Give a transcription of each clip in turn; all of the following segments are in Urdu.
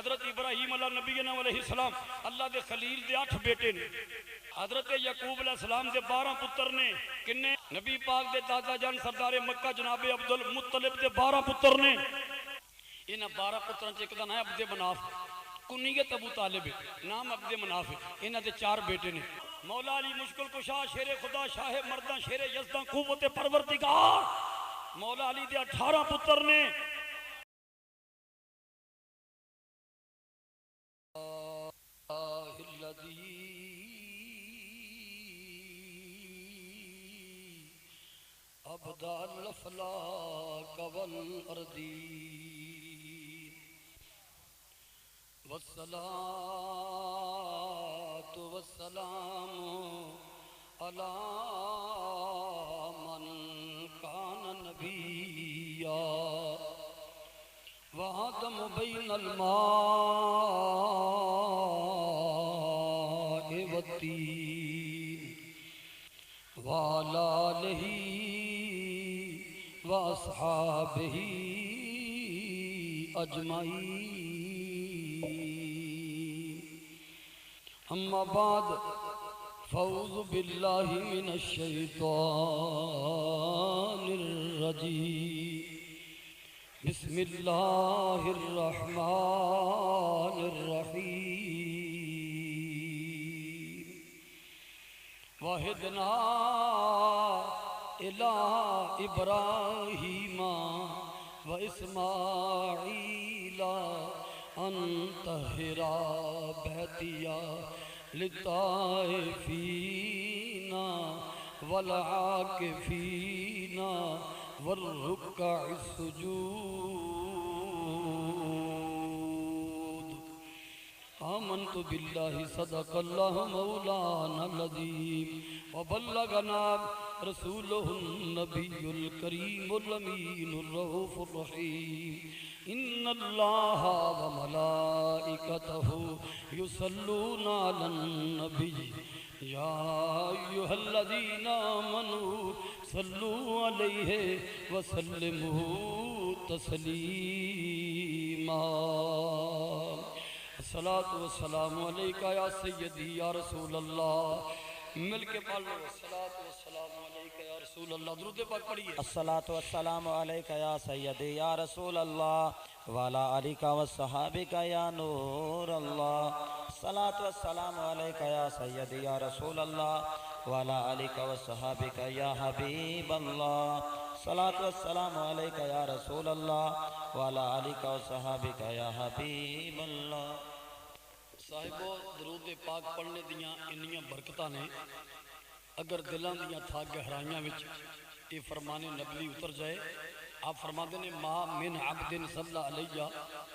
حضرت ابراہیم علیہ نبینا علیہ السلام اللہ دے خلیل دے 8 بیٹے نے، حضرت یعقوب علیہ السلام دے 12 پتر نے، کنے نبی پاک دے دادا جان سردار مکہ جناب عبدالمطلب دے 12 پتر نے۔ انہاں 12 پتران چ ایک دا نام عبد مناف، کنیت ابو طالب، نام عبد مناف، انہاں دے 4 بیٹے نے۔ مولا علی مشکل کشا شیر خدا شاہ مرداں شیر یزداں قوت پروردگار، مولا علی دے 18 پتر نے۔ ابدال الافلاک والارضین والصلاة والسلام علی من کان نبیا وآدم بین الماء والطین وعلی آلہ وَأَصْحَابِهِ أَجْمَعِينَ أما بعد فأعوذ باللہ من الشیطان الرجیم بسم اللہ الرحمن الرحیم وَهِدْنَا إِلَىٰ إِبْرَاهِيمَ وَإِسْمَاعِيلَ أَن طَهِّرَ بَيْتِيَ لِلطَّائِفِينَ وَالْعَاكِفِينَ وَالرُّكَّعِ السُّجُودِ آمنت باللہ صدق اللہ مولانا العظیم وبلغنا رسوله النبی الکریم الامین الرؤوف الرحیم ان اللہ وملائکتہ یصلون علی النبی یا ایہا الذین آمنوا صلوا علیہ وسلموا تسلیما الصلاة والسلام علیکہ یا سیدی یا رسول اللہ، مل کے پڑھ لو الصلاة والسلام علیکہ یا رسول اللہ، درود پاک پڑھیے۔ الصلاة والسلام علیکہ یا سیدی یا رسول اللہ وعلا علیکہ والصحابکہ یا نور اللہ، الصلاة والسلام علیکہ یا سیدی یا رسول اللہ وعلا علیکہ والصحابکہ یا حبیب اللہ، الصلاة والسلام علیکہ یا رسول اللہ وعلا علیکہ والصحابکہ یا حبیب اللہ۔ صاحبو درود پاک پڑھنے دیاں انیاں برکتاں نے، اگر دلان دیاں تھا گہرائیاں وچ یہ فرمان نبوی اتر جائے، آپ فرما دینے ما من عبد صلی علیہ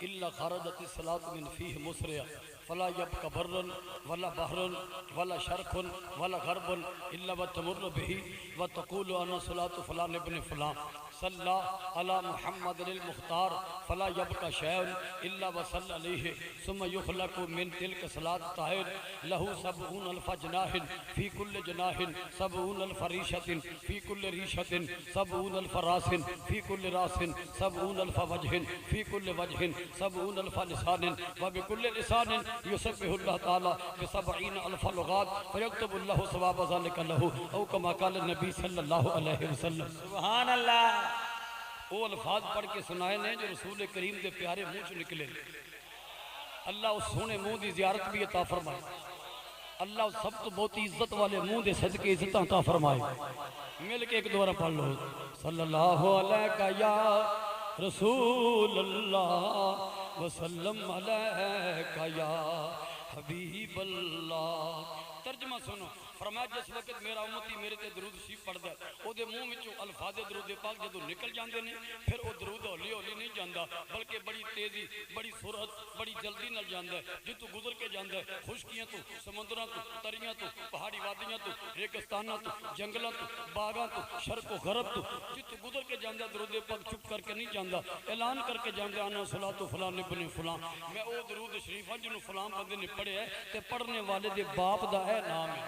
الا خرجت الصلاة من فیہ مسرع فلا یبق برن ولا بحرن ولا شرق ولا غرب الا وتمر به وتقول انا صلاة فلان ابن فلان صلی علی محمد المختار فلا یبقى شیء الا وصلی علیہ ثم یخلق من تلک صلاة طاہر لہو 70,000 جناح فی کل جناح 70,000 ریشۃ فی کل ریشۃ 70,000 راس فی کل راس 70,000 وجہ فی کل وجہ 70,000 لسان وبکل لسان یسبح اللہ تعالی ب70,000 لغات فیکتب اللہ ثواب ذلک لہ او کما قال النبی صلی اللہ علیہ وسلم۔ سبحان اللہ۔ وہ الفاظ پڑھ کے سنائے نے جو رسول کریم دے پیارے منہ سے نکلے، اللہ اس سونے منہ دی زیارت بھی عطا فرمائے، اللہ اس سب تو بہت عزت والے منہ دے صدقے عزت عطا فرمائے۔ مل کے ایک دوبارہ پڑھ لو صلی اللہ علیہ یا رسول اللہ وسلم علیہ یا حبیب اللہ۔ ترجمہ سنو، فرمایا جس وقت میرا امتی میرے تے درود شریف پڑھ دے او دے منہ وچوں الفاظ درود پاک جدوں نکل جاندے نے، پھر او درود ہولی ہولی نہیں جاندا بلکہ بڑی تیزی بڑی سرعت بڑی جلدی نال جاندا ہے، جتوں گزر کے جاندا ہے، خشکیاں تو سمندراں تو تریاں تو پہاڑی وادیاں تو ریگستاناں تو جنگلاں تو باغاں تو شرق و غرب تو جتوں گزر کے جاندا درود پاک چپ کر کے نہیں جاندا، اعلان کر کے جاندا انا صلاۃ فلان ابن فلان، میں او درود شریف ہاں جنوں فلان بندے نے پڑھیا ہے تے پڑھنے والے دے باپ دا اے نام ہے۔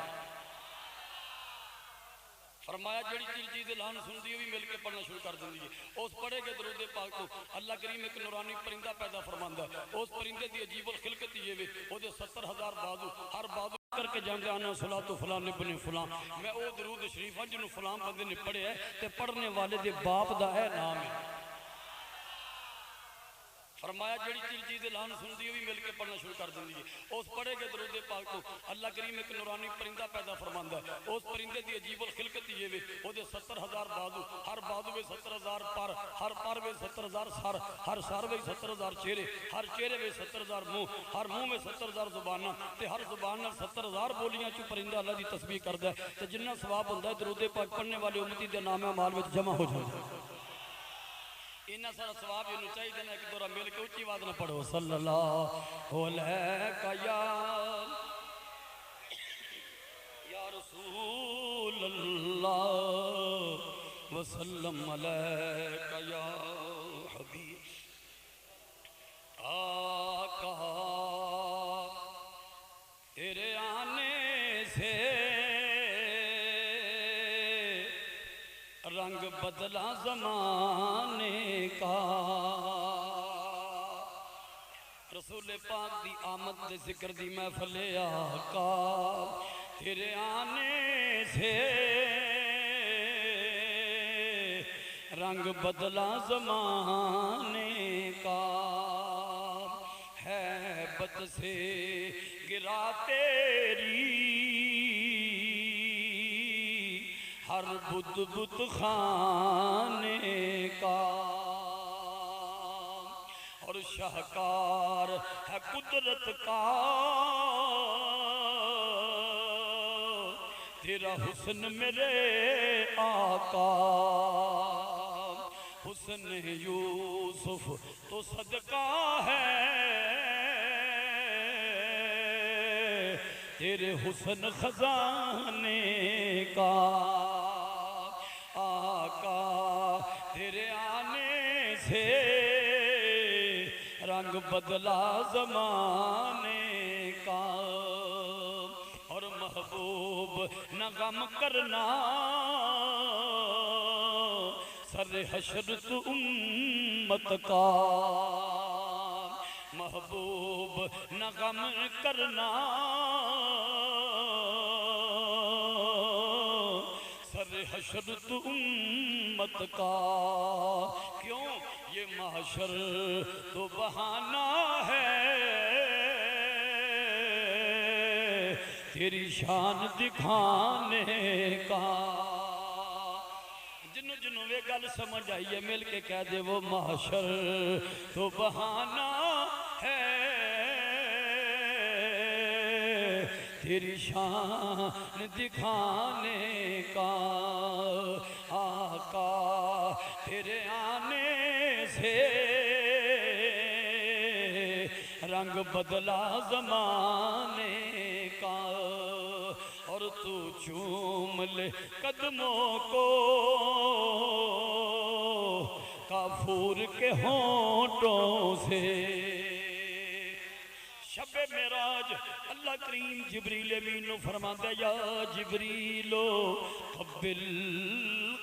فرمایا جڑی چیز اعلان سنتی ہے بھی مل کے پڑھنا شروع کر دیں گی اس پڑھے گے درود پاک کو اللہ کریم ایک نورانی پرندہ پیدا فرماندا ہے اس پرندے دی عجیب الخلقت یہ وے او دے 70,000 بازو ہر بازو کر کے جانتے آنا صلاۃ فلان ابن فلان میں او درود شریف ہاں جنہوں فلان بندے نے پڑھے ہے تے پڑھنے والے دے باپ دا ہے نام ہے فرمایا جڑی چیز اعلان سنتی ہے بھی مل کے پڑھنا شروع کر دیں گی اس پڑھے گے درود پاک کو اللہ کریم ایک نورانی پرندہ پیدا فرماندا ہے اس پرندے دی عجیب الخلقت یہ وے او دے 70,000 بازو ہر بازو میں 70,000 پر ہر پر میں 70,000 سر ہر سر میں 70,000 چہرے ہر چہرے میں 70,000 منہ ہر منہ میں 70,000 زباناں تے ہر زبان نال 70,000 بولیاں چوں پرندہ اللہ دی تسبیح کردا ہے تے جنہ ثواب ہوندا ہے درود پاک پڑھنے والے امتی دے نام اعمال وچ جمع ہو جاندا ہے اینا سارا ثواب انہوں چاہیے دینا کہ دورہ مل کے اچھی بات نہ پڑھو صلی اللہ علیہ یا رسول اللہ وسلم علیہ یا حبیب آقا تیرے آنے سے رنگ بدلا زمانے کا رسول پاک دی آمد دے ذکر دی محفل آقا تیرے آنے سے رنگ بدلا زمانے کا ہے بد سے گرا تیری ہر بت بت خانے کا اور شاہکار ہے قدرت کا تیرا حسن میرے آقا حسن یوسف تو صدقہ ہے تیرے حسن خزانے کا آقا تیرے آنے سے رنگ بدلا زمانے کا اور محبوب نہ غم کرنا سر حشر تو امت کا محبوب نہ غم کرنا سر حشر تو امت کا کیوں یہ محشر تو بہانہ ہے تیری شان دکھانے کا جنہوں وہ گل سمجھ آئیے مل کے کہہ دے وہ محشر تو بہانہ ہے تیری شان دکھانے کا آقا تیرے آنے سے رنگ بدلا زمانے کا اور تو چوم لے قدموں کو کافور کے ہونٹوں سے شب معراج اللہ کریم جبریل امین نو فرماتا یا جبریلو قبل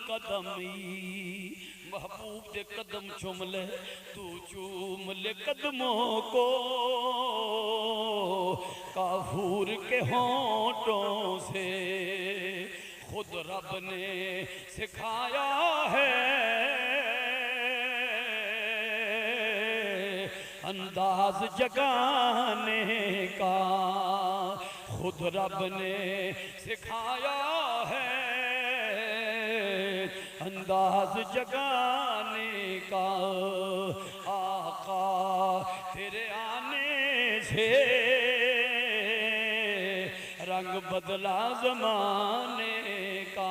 قدمی محبوب دے قدم چوم لے تو چوم لے قدموں کو کافور کے ہونٹوں سے خود رب نے سکھایا ہے انداز جگانے کا خود رب نے سکھایا ہے انداز جگانے کا آقا تیرے آنے سے رنگ بدلا زمانے کا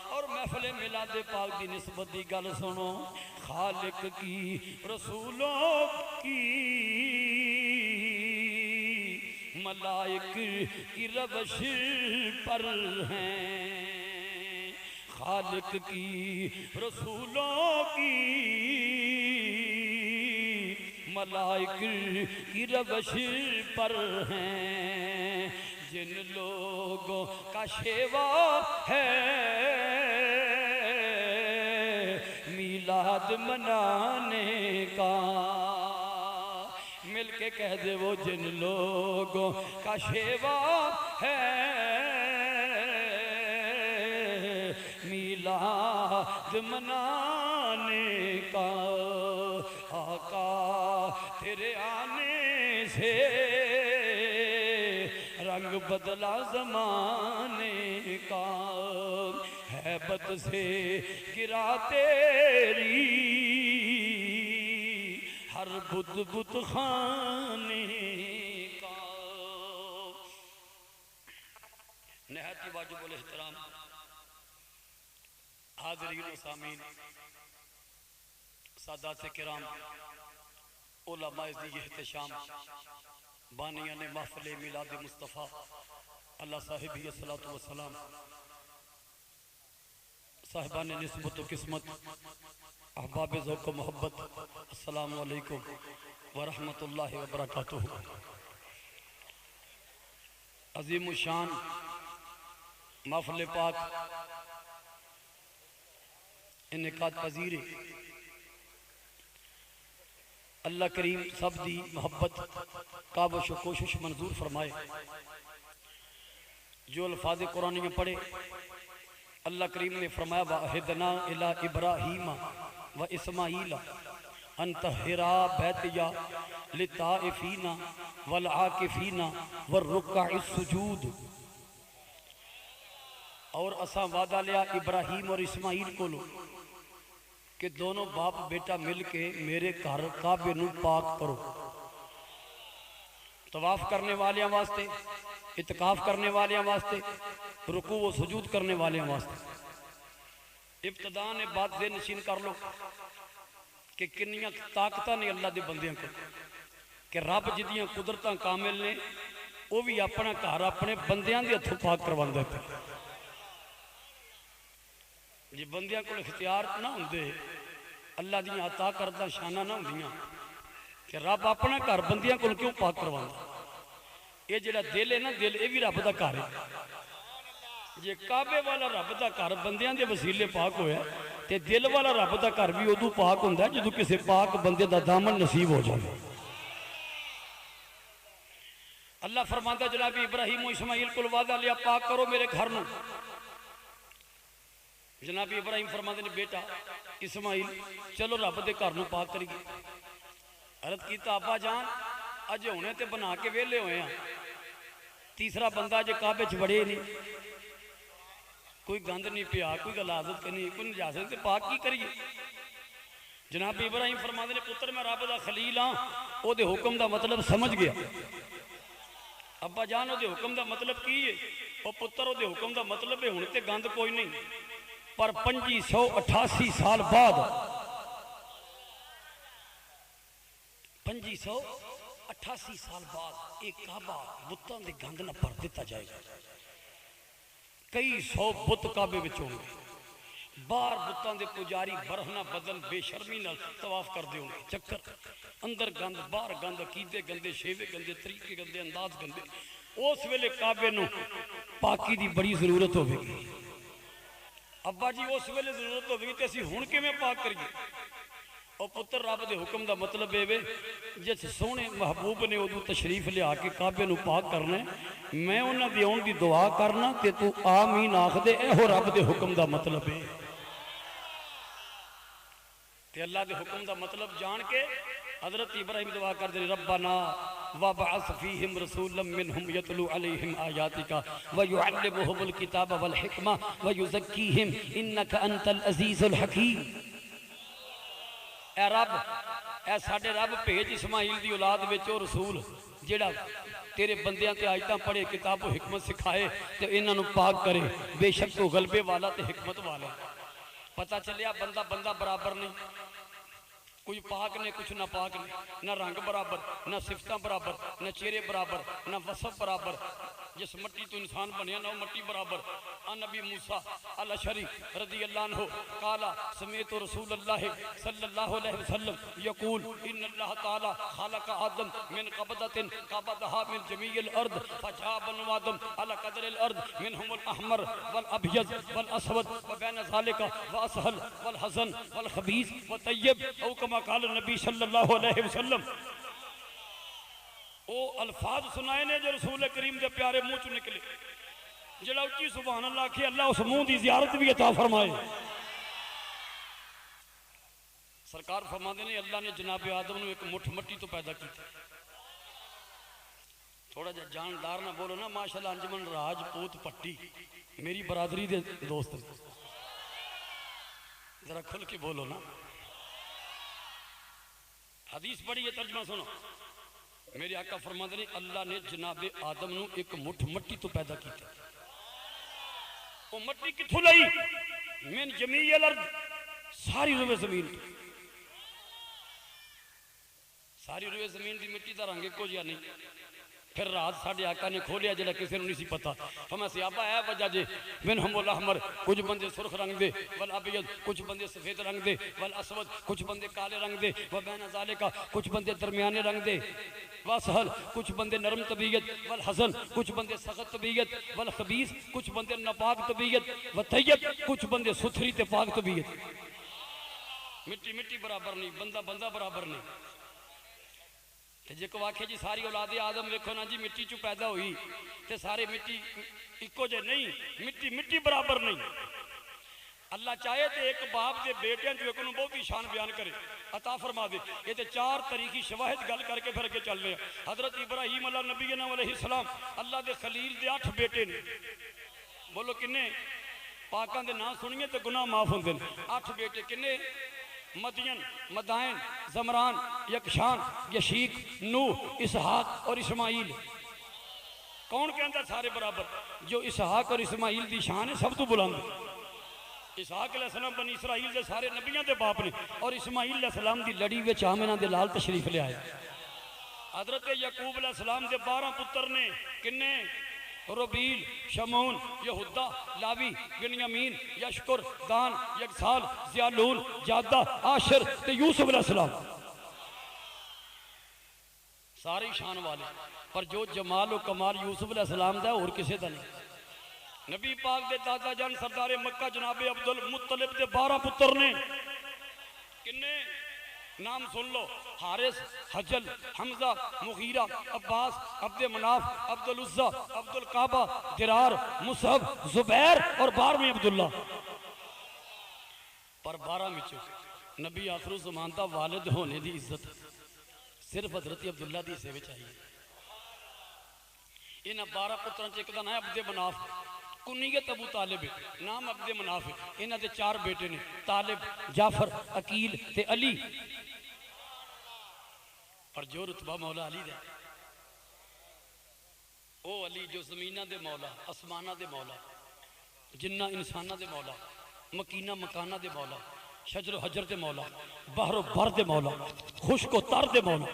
اور محفل میلاد پاک دی نسبت دی گل سنو خالق کی رسولوں کی ملائک کی روش پر ہیں خالق کی رسولوں کی ملائک کی روش پر ہیں جن لوگوں کا شیوا ہے میلاد منانے کا، مل کے کہہ دے وہ جن لوگوں کا شیوا ہے میلاد منانے کا، آقا تیرے آنے سے رنگ بدلا زمانے کا، ہیبت سے گرا تیری ہر بت بت خانے کا۔ نہایت واجب الاحترام حاضرین و سامعین، سادات کرام، علماء ذی احتشام، بانیان محفل میلاد مصطفیٰ اللہ صاحبی الصلاۃ والسلام، صاحبان نسبت و قسمت، احباب ذوق و محبت، السلام علیکم ورحمۃ اللہ وبرکاتہ۔ عظیم الشان محفل پاک انعقاد پذیر، اللہ کریم سب دی محبت کاوش و کوشش منظور فرمائے۔ جو الفاظ قرآن میں پڑھے، اللہ کریم نے فرمایا وَأَهِدْنَا إِلَىٰ إِبْرَاهِيمَ وَإِسْمَاعِيلَ أَن طَهِّرَا بَيْتِيَ لِلطَّائِفِينَ وَالْعَاكِفِينَ وَالرُّكَّعِ السُّجُودِ۔ اور اساں وعدہ لیا ابراہیم اور اسماعیل کو لو کہ دونوں باپ بیٹا مل کے میرے گھر کعبے نو پاک کرو، طواف کرنے والیاں واسطے، اعتکاف کرنے والیاں واسطے، رکوع و سجود کرنے والیاں واسطے۔ ابتداء نے بات ذہن نشین کر لو کہ کنیاں طاقتاں نے اللہ دے بندیاں کو، کہ رب جدیاں قدرتاں کامل نے وہ بھی اپنا گھر اپنے بندیاں دے ہتھوں پاک کرواندے تھے۔ جی بندیاں کو اختیار نہ ہوندے، اللہ دیاں عطا کردہ شانہ نہ ہوندیاں کہ رب اپنا گھر بندیاں کو کیوں پاک کرواندا؟ یہ جڑا دل ہے نا، دل یہ بھی رب دا گھر ہے۔ جی کعبے والا رب دا گھر بندیاں دے وسیلے پاک ہویا تے دل والا رب دا گھر بھی ادو پاک ہوندا ہے جدو کسے پاک بندے دا دامن نصیب ہو جائے۔ اللہ فرماتا جناب ابراہیم و اسماعیل کو وعدہ لیا پاک کرو میرے گھر نو۔ جناب ابراہیم فرماتے نے بیٹا اسماعیل چلو رب دے گھر نو پاک کری گئے۔ عرض کیتا ابا جان اج ہونے تے بنا کے ویلے ہوئے ہیں، تیسرا بندہ اج کعبے چ بڑے نہیں، کوئی گند نہیں پیا، کوئی غلاظت نہیں، کوئی نجاست تے پاک کی کریے؟ جناب ابراہیم فرماتے نے پتر میں رب دا خلیل ہاں، او دے حکم دا مطلب سمجھ گیا۔ ابا جان او دے حکم دا مطلب کی ہے؟ او پتر او دے حکم دا مطلب ہے ہونے تے گند کوئی نہیں، پر 588 سال بعد 588 سال بعد ایک کعبہ بتاں دے گند نہ پر دیتا جائے گا۔ کئی سو بت کعبے وچ ہوں گے، باہر بتاں دے پجاری برہنہ بدل بے شرمی نال طواف کر دے ہوں گے، چکر اندر گند باہر گند، عقیدے گندے، شیوے گندے، طریقے گندے، انداز گندے۔ اس ویلے کعبے نو پاکی دی بڑی ضرورت ہوگی۔ ابا جی اس ویلے ضرورت ہوگی تے اسی ہن کیویں پاک کریے؟ او پتر رب دے حکم دا مطلب ہے جس سونے محبوب نے ادو تشریف لیا کے کعبے نو پاک کرنا ہے، میں انہاں دی آن دی دعا کرنا تے تو آمین آکھ دے، اے ہو رب دے حکم دا مطلب ہے۔ تے اللہ دے حکم دا مطلب جان کے حضرت ابراہیم دعا کر دے ربنا وابعث فیہم رسولا منہم یتلو علیہم آیاتکا ویعلمہم الکتاب والحکمہ ویزکیہم انکا انت العزیز الحکیم۔ اے رب، اے ساڑھے رب بھیج اسماعیل دی اولاد وچو رسول جیڑا تیرے بندیاں تے آیتاں پڑھے، کتاب و حکمت سکھائے تے انہاں نو پاک کرے، بے شک تو غلبے والا تے حکمت والا۔ پتہ چلیا بندہ برابر نہیں، کوئی پاک نے کچھ نہ پاک نے، نہ رنگ برابر، نہ صفتاں برابر، نہ چہرے برابر، نہ وصف برابر۔ جس مٹی تو انسان بنیا نہ وہ مٹی برابر، عن نبی موسیٰ الاشعری رضی اللہ عنہ قال سمعت رسول اللہ صلی اللہ علیہ وسلم یقول ان اللہ تعالی خلق آدم من قبضۃ قبضها من جميع الارض فجاء بنو آدم على قدر الارض منهم الاحمر والابيض والاسود وبين ذلك واسهل والحسن والخبيث والطيب او كما قال النبی صلی اللہ علیہ وسلم۔ او الفاظ سنائے نے جو رسول کریم دے پیارے منہ چ نکلے، جڑا اچھی سبحان اللہ کہ اللہ اس منہ دی زیارت بھی عطا فرمائے۔ سرکار فرماتے ہیں اللہ نے جناب آدم نے ایک مٹھ مٹی تو پیدا کی تھی۔ تھوڑا جا جاندار نہ بولو نا ماشاءاللہ انجمن راجپوت پٹی میری برادری دے دوست، ذرا کھل کے بولو نا۔ حدیث پڑھی ہے، ترجمہ سنو۔ میرے آقا فرماتے ہیں اللہ نے جناب آدم نو ایک مٹھ مٹی تو پیدا کی تھی۔ وہ مٹی کتھوں لئی؟ من جمیع الارض، ساری روئے زمین، ساری روئے زمین دی مٹی دا رنگ کو جیا نہیں۔ پھر رات ساڑھے آقا نے کھولیا جلہ کسی نے نہیں سی پتا، ہمیں سیابہ ہے وجہ جے منہم الاحمر، کچھ بندے سرخ رنگ دے، والابیض کچھ بندے سفید رنگ دے، والاسود کچھ بندے کالے رنگ دے، وبین ذالکا کچھ بندے درمیانے رنگ دے، واسہل کچھ بندے نرم طبیعت، والحسن کچھ بندے سخت طبیعت، والخبیث کچھ بندے ناپاک طبیعت، والطیب کچھ بندے ستھری تے پاک طبیعت۔ مٹی مٹی برابر نہیں، بندہ بندہ برابر نہیں۔ تے جے کو آکھے جی ساری اولاد آدم ویکھو نا جی مٹی چو پیدا ہوئی تے سارے مٹی اکو جے نہیں، مٹی مٹی برابر نہیں۔ اللہ چاہے تے ایک باپ دے بیٹے جو ایک انہوں بہت ہی شان بیان کرے عطا فرما دے۔ یہ تے چار تاریخی شواہد گل کر کے پھر کے چل رہے ہیں۔ حضرت ابراہیم اللہ نبی علیہ السلام اللہ دے خلیل دے 8 بیٹے نے، بولو کنے؟ پاکاں دے نام سنیے تے گناہ معاف ہوندے ہیں۔ 8 بیٹے کنے؟ مدین، مدائن، زمران، یکشان، یشیق، نوح، اسحاق اور اسماعیل۔ کون کہندہ سارے برابر؟ جو اسحاق اور اسماعیل دی شان ہے سب تو بلند۔ اسحاق علیہ السلام بنی اسرائیل دے سارے نبیوں دے باپ نے، اور اسماعیل علیہ السلام دی لڑی وچ آمنہ دے لال تشریف لے آئے۔ حضرت یعقوب علیہ السلام دے 12 پتر نے، کنے؟ ربیل، شمون، یہودہ، لاوی، بنیامین، یشکر، دان، یکسال، زیالون، جادہ، عاشر تے یوسف علیہ السلام۔ ساری شان والے، پر جو جمال و کمال یوسف علیہ السلام دا ہے اور کسے دا نہیں۔ نبی پاک دے دادا جان سردار مکہ جناب عبدالمطلب دے 12 پتر نے، کنے؟ نام سن لو، حارث، حجل، حمزہ، مغیرہ، عباس، عبد مناف، عبد العزہ، عبد القعبہ، درار، مصعب، زبیر اور 12ویں عبداللہ۔ پر 12 میں چکے نبی آخر الزمان دا والد ہونے دی عزت صرف حضرت عبداللہ دی سیوے چاہیے۔ انہاں 12 پتران چکے دا نام عبد مناف، کنیت ابو طالب، نام عبد مناف۔ انہاں دے 4 بیٹے نے، طالب، جعفر، عقیل تے علی۔ اور جو رتبہ مولا علی دے، او علی جو زمینہ دے مولا، اسمانہ دے مولا، جنہ انسانہ دے مولا، مکینہ مکانہ دے مولا، شجر و حجر دے مولا، بحر و بر دے مولا، خشک و تر دے مولا۔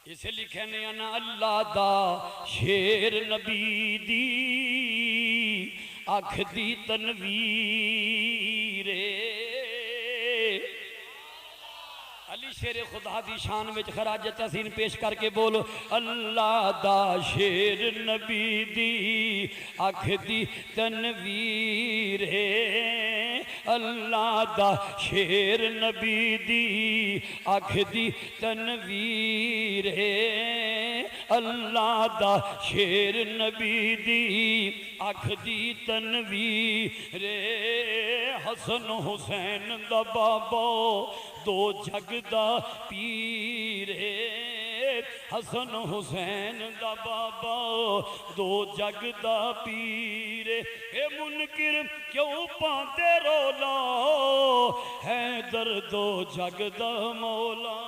اسے لکھے نے انا اللہ دا شیر نبی دی آنکھ دی تنویر۔ علی شیر خدا دی شان وچ خراج تحسین پیش کر کے بولو، اللہ دا شیر نبی دی آنکھ دی تنویر ہے، اللہ دا شیر نبی دی آنکھ دی تنویر ہے، اللہ دا شیر نبی دی آنکھ دی تنویر ہے۔ حسن حسین دا بابا دو جگ دا پیر ہے، حسن حسین دا بابا دو جگ دا پیر ہے۔ اے منکر کیوں پاندے رولا ہے درد و جگ دا مولا۔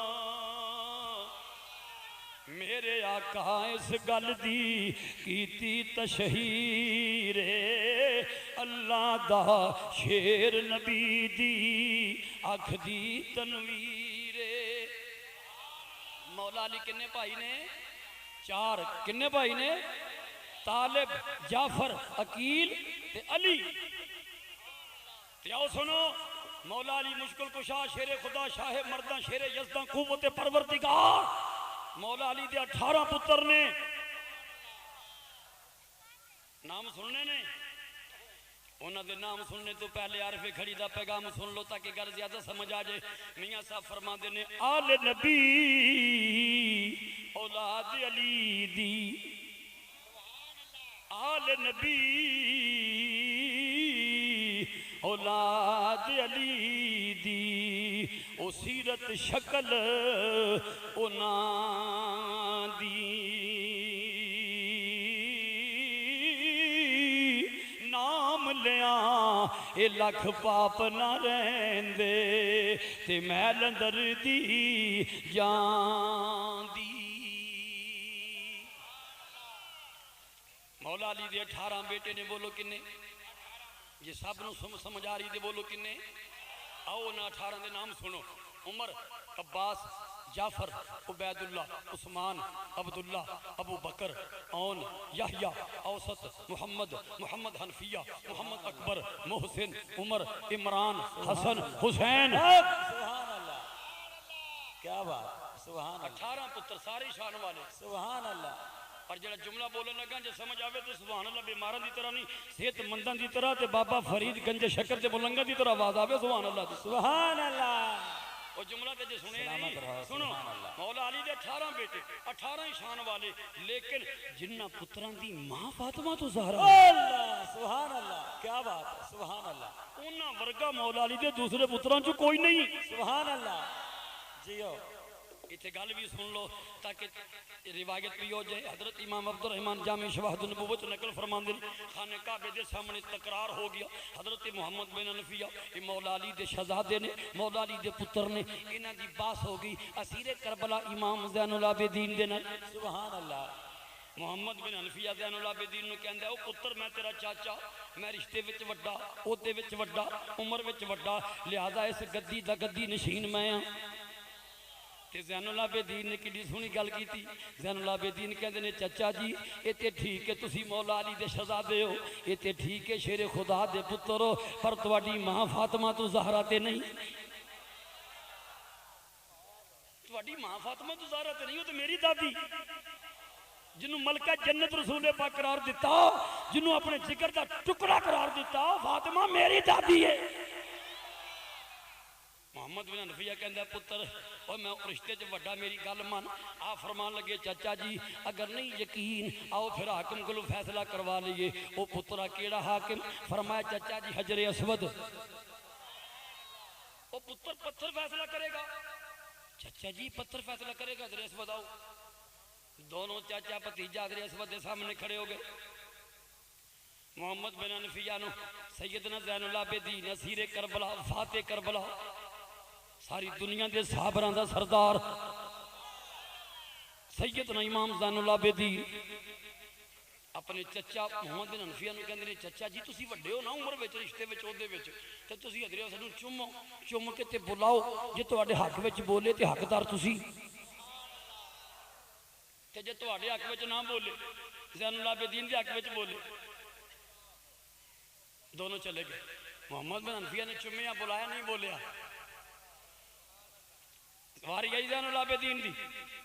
میرے آقا اس گل دی کیتی تشہیر ہے، اللہ دا شیر نبی دی آنکھ دی تنویر ہے۔ مولا علی کنے بھائی نے؟ 4۔ کنے بھائی نے؟ طالب جعفر عقیل تے علی تے آؤ سنو مولا علی مشکل کشا شیر خدا شاہ مرداں شیر یزداں قوت پروردگار مولا علی دے 18 پتر نے نام سننے نے انہوں دے نام سننے تو پہلے عارف کھڑی دا پیغام سن لو تاکہ گھر زیادہ سمجھ آ جائے میاں صاحب فرما دینے آل نبی اولاد علی دی آل نبی اولاد علی دی او سیرت شکل اونا دی نام لیا اے لکھ پاپ نہ رہن دے تے محل اندر دی جان دی مولا علی دے 18 بیٹے نے بولو کنے یہ سب نو سمجھ آ رہی دے بولو کنے آؤ نا 18 دے نام سنو عمر عباس جعفر عبید اللہ عثمان عبداللہ ابو بکر اون یحییٰ اوسط محمد محمد حنفیہ محمد اکبر محسن عمر عمران حسن حسین سبحان اللہ کیا بات سبحان اللہ 18 پتر سارے شان والے سبحان اللہ اور جڑا جملہ بولنے لگا جو سمجھ آوے تو سبحان اللہ بیماراں دی طرح نہیں صحت منداں دی طرح تے بابا فرید گنج شکر تے ملنگا دی طرح آواز آوے سبحان اللہ دی سبحان اللہ وہ جملہ تے جو سنے سلامت رہو نہیں سنو سبحان اللہ مولا علی دے 18 بیٹے 18 ہی شان والے لیکن جنہ پتراں دی ماں فاطمہ تو زہرا اللہ سبحان اللہ کیا بات ہے سبحان اللہ انہاں ورگا مولا علی دے دوسرے پتراں چ کوئی نہیں سبحان اللہ جیو اتنے گل بھی سن لو تاکہ روایت بھی ہو جائے حضرت امام عبد الرحمن جامع شواہد النبوت نقل فرماندے خانہ کعبے دے سامنے تقرار ہو گیا حضرت محمد بن حنفیہ یہ مولا علی دے شہزادے نے مولا علی دے پتر نے انہاں دی باس ہو گئی اسیر کربلا امام زین العابدین دے نال سبحان اللہ محمد بن حنفیہ زین العابدین نو کہندا ہے او پتر میں تیرا چاچا میں رشتے وچ وڈا عہدے وچ وڈا عمر وچ وڈا لہذا اس گدی دا گدی نشین میں ہاں تے زین العابدین نے کڈی سونی گل کیتی زین العابدین کہندے نے چچا جی اے تے ٹھیک ہے تسی مولا علی دے شہزادے ہو اے تے ٹھیک ہے شیر خدا دے پتر ہو پر تواڈی ماں فاطمہ تو زہرا تے نہیں تواڈی ماں فاطمہ تو زہرا تے نہیں ہو تے میری دادی جنہوں ملکہ جنت رسول پاک قرار دیتا جنہوں اپنے جگر دا ٹکڑا قرار دیتا فاطمہ میری دادی ہے محمد بن حنفیہ کہندہ پتر اور میں رشتے جو وڈا میری گل من آ فرمان لگے چچا جی اگر نہیں یقین آؤ پھر حاکم کو فیصلہ کروا لیے او پترہ کیڑا حاکم فرمایا چچا جی حجر اسود او پتر پتھر فیصلہ کرے گا چچا جی پتھر فیصلہ کرے گا حجر اسود آؤ دونوں چاچا بھتیجا حجر اسود کے سامنے کھڑے ہو گئے محمد بن حنفیہ نو سیدنا زین العابدین اسیر کربلا فاتح کربلا ساری دنیا دے صحابراں دا سردار سیدنا امام زین العابدین اپنے چچا محمد بن حنفیہ نو کہندے نے چچا جی تسی وڈے ہو نا عمر وچ رشتے وچ عہدے وچ تے تسی حضرت اسود نوں چومو چوم کے تے بلاؤ جے تواڈے حق وچ بولے تے حقدار تسی تے جے تواڈے حق وچ نہ بولے زین العابدین دے حق وچ بولے دونوں چلے گئے محمد بن حنفیہ نے چومیا بلایا نہیں بولیا واری آئی زین العابدین دی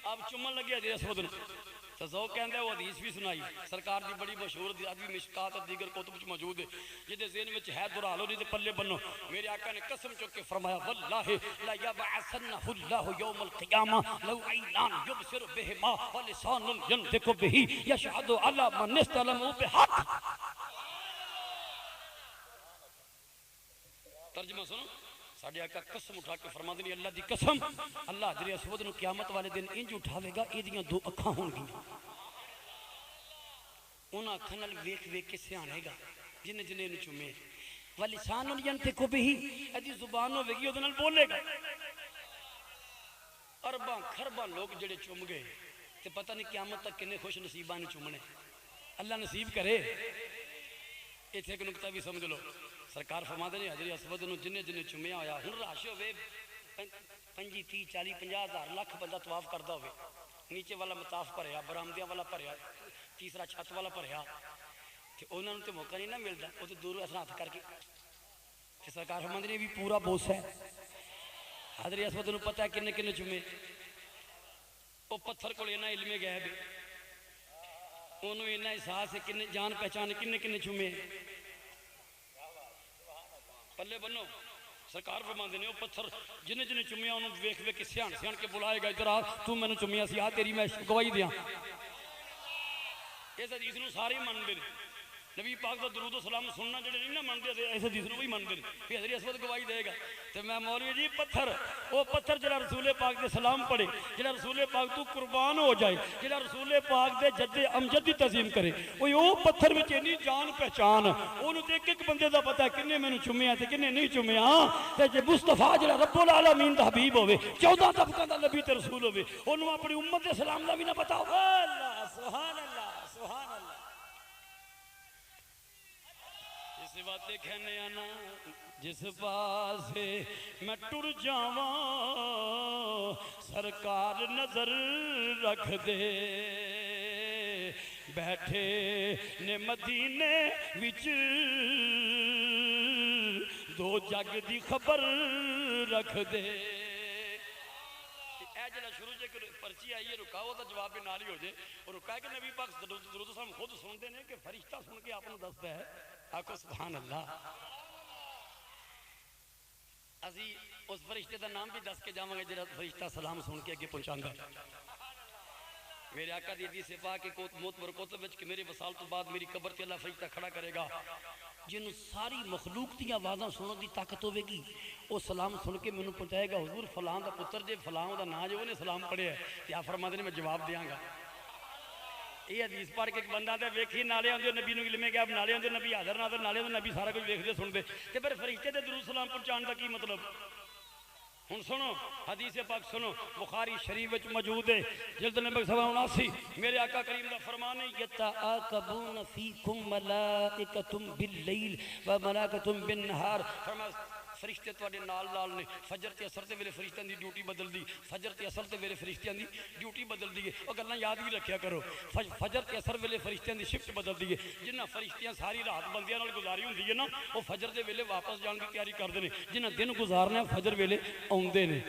آپ چومن لگے حضرت اسود نوں تو ذوق کہندے وہ حدیث بھی سنائی سرکار دی بڑی مشہور ادبی مشکات اور دیگر کتب وچ موجود ہے جدے ذہن وچ ہے درال ہو نہیں تے پلے بنو میرے آقا نے قسم چک کے فرمایا واللہ لا یبعثنہ اللہ یوم القیامہ لو عینان یبصر بہما ولسان ینطق به یشهد علی من استلموا بحق ترجمہ سنو ساڑھے آقا قسم اٹھا کے فرما دینی اللہ دی قسم اللہ حضر اسود نو قیامت والے دن انج اٹھاوے گا ایدیاں دو اکھاں ہون گی انہاں اکھاں نال ویکھ ویکھ کے سیانے گا جن جنے نو چومے ولسان ینطق به ادی زبان ہوے گی اودے نال بولے گا ارباں خرباں لوگ جڑے چوم گئے تے پتہ نہیں قیامت تک کنے خوش نصیباں نے چومنے اللہ نصیب کرے ایتھے ایک نکتہ بھی سمجھ لو سرکار فرماتے ہیں حضرت اسود نو جنہیں جنہیں چومیا ہویا ہن راش ہوئے 25 30 40 50 ہزار لاکھ بندہ طواف کردا ہوئے نیچے والا مطاف بھریا برآمدیاں والا بھریا تیسرا چھت والا بھریا کہ انہوں نے تو موقع نہیں نہ ملتا، وہ تو دور اثر ہاتھ کر کے کہ سرکار فرماندے نے بھی پورا بوسہ ہے۔ حضرت اسود نے پتہ ہے کنے کنے چومے، وہ پتھر کو لینا علم غیب ہے، انہوں اینا احساس ہے کنے جان پہچان کنے کنے چومے پلے بنو۔ سرکار فرماندے نے وہ پتھر جنہیں جنہیں چومیا انہوں ویکھ ویکھ کے سیان سیان کے بلائے گا ادھر آ تو میں نے چومیا سی آ تیری میں گواہی دیاں۔ اس حدیث نو سارے من دے نبی پاک دا درود و سلام سننا جڑے نہیں نہ مانتے اس حدیث نو بھی مانتے کہ حضرت اسود گواہی دے گا۔ تے میں مولوی جی پتھر وہ پتھر جڑا رسول پاک دے سلام پڑھے، جڑا رسول پاک تو قربان ہو جائے، جڑا رسول پاک دے جد امجد دی تعظیم کرے، وہ پتھر وچ اتنی جان پہچان اونوں تے ایک ایک بندے دا پتہ ہے کنے مینوں چومیا تے کنے نہیں چومیا۔ تے جے مصطفیٰ جڑا رب العالمین دا حبیب ہوے، 14 طبقاں دا نبی تے رسول ہوے، اونوں اپنی امت دے سلام دا بھی نہ پتہ ہو۔ اللہ سبحان اللہ سبحان اللہ۔ جس باتیں کہنے آنا جس پاسے میں ٹر جاواں سرکار نظر رکھ دے، بیٹھے نے مدینے وچ دو جگ دی خبر رکھ دے۔ اے جڑا شروع جے پرچی آئی ہے رکاو دا جواب بھی نال ہی ہو جائے، اور رکا ہے کہ نبی پاک درود و سلام خود سنتے ہیں کہ فرشتہ سن کے آپ نے دستا ہے۔ آکو سبحان اللہ۔ اسی اس فرشتے دا نام بھی دس کے جاواں گے جڑا فرشتہ سلام سن کے اگے پہنچاندا ہے۔ میرے آقا دی حدیث پاک کہ موت برکوت وچ کہ میرے وصال تو بعد میری قبر تے اللہ فرشتہ کھڑا کرے گا، جنوں ساری مخلوق دی آوازاں سنن دی طاقت ہوے گی، وہ سلام سن کے مینوں پہنچائے گا حضور فلاں دا پتر جے فلاں دا نام جو نے سلام پڑھیا ہے، تے آپ فرماندے نے میں جواب دیاں گا۔ یہ حدیث پڑھ کے ایک بندہ تے ویکھی نالے آندے نبی نو علم غیب نالے آندے نبی حاضر ناظر نالے آندے نبی سارا کچھ ویکھدے سن دے تے پھر فرشتے تے درود سلام پہنچان دا کی مطلب؟ ہن سنو حدیث پاک سنو، بخاری شریف وچ موجود ہے، جلد نمبر 79، میرے آقا کریم دا فرمان ہے یتعاقبون فیکم ملائکۃ باللیل و ملائکۃ بالنہار، فرمایا فرشتے تواڈے نال نال نے، فجر تے اثر تے ویلے فرشتیاں دی ڈیوٹی بدل دی، فجر تے اثر تے ویلے فرشتیاں دی ڈیوٹی بدل دی ہے، او گلاں یاد بھی رکھیا کرو، فجر تے اثر ویلے فرشتیاں دی شفٹ بدل دی ہے، جنہاں فرشتیاں ساری رات بندیاں نال گزاری ہوندی ہے نا، او فجر دے ویلے واپس جان دی تیاری کردے نے، جنہاں دن گزارنا ہے فجر ویلے اوندے نے۔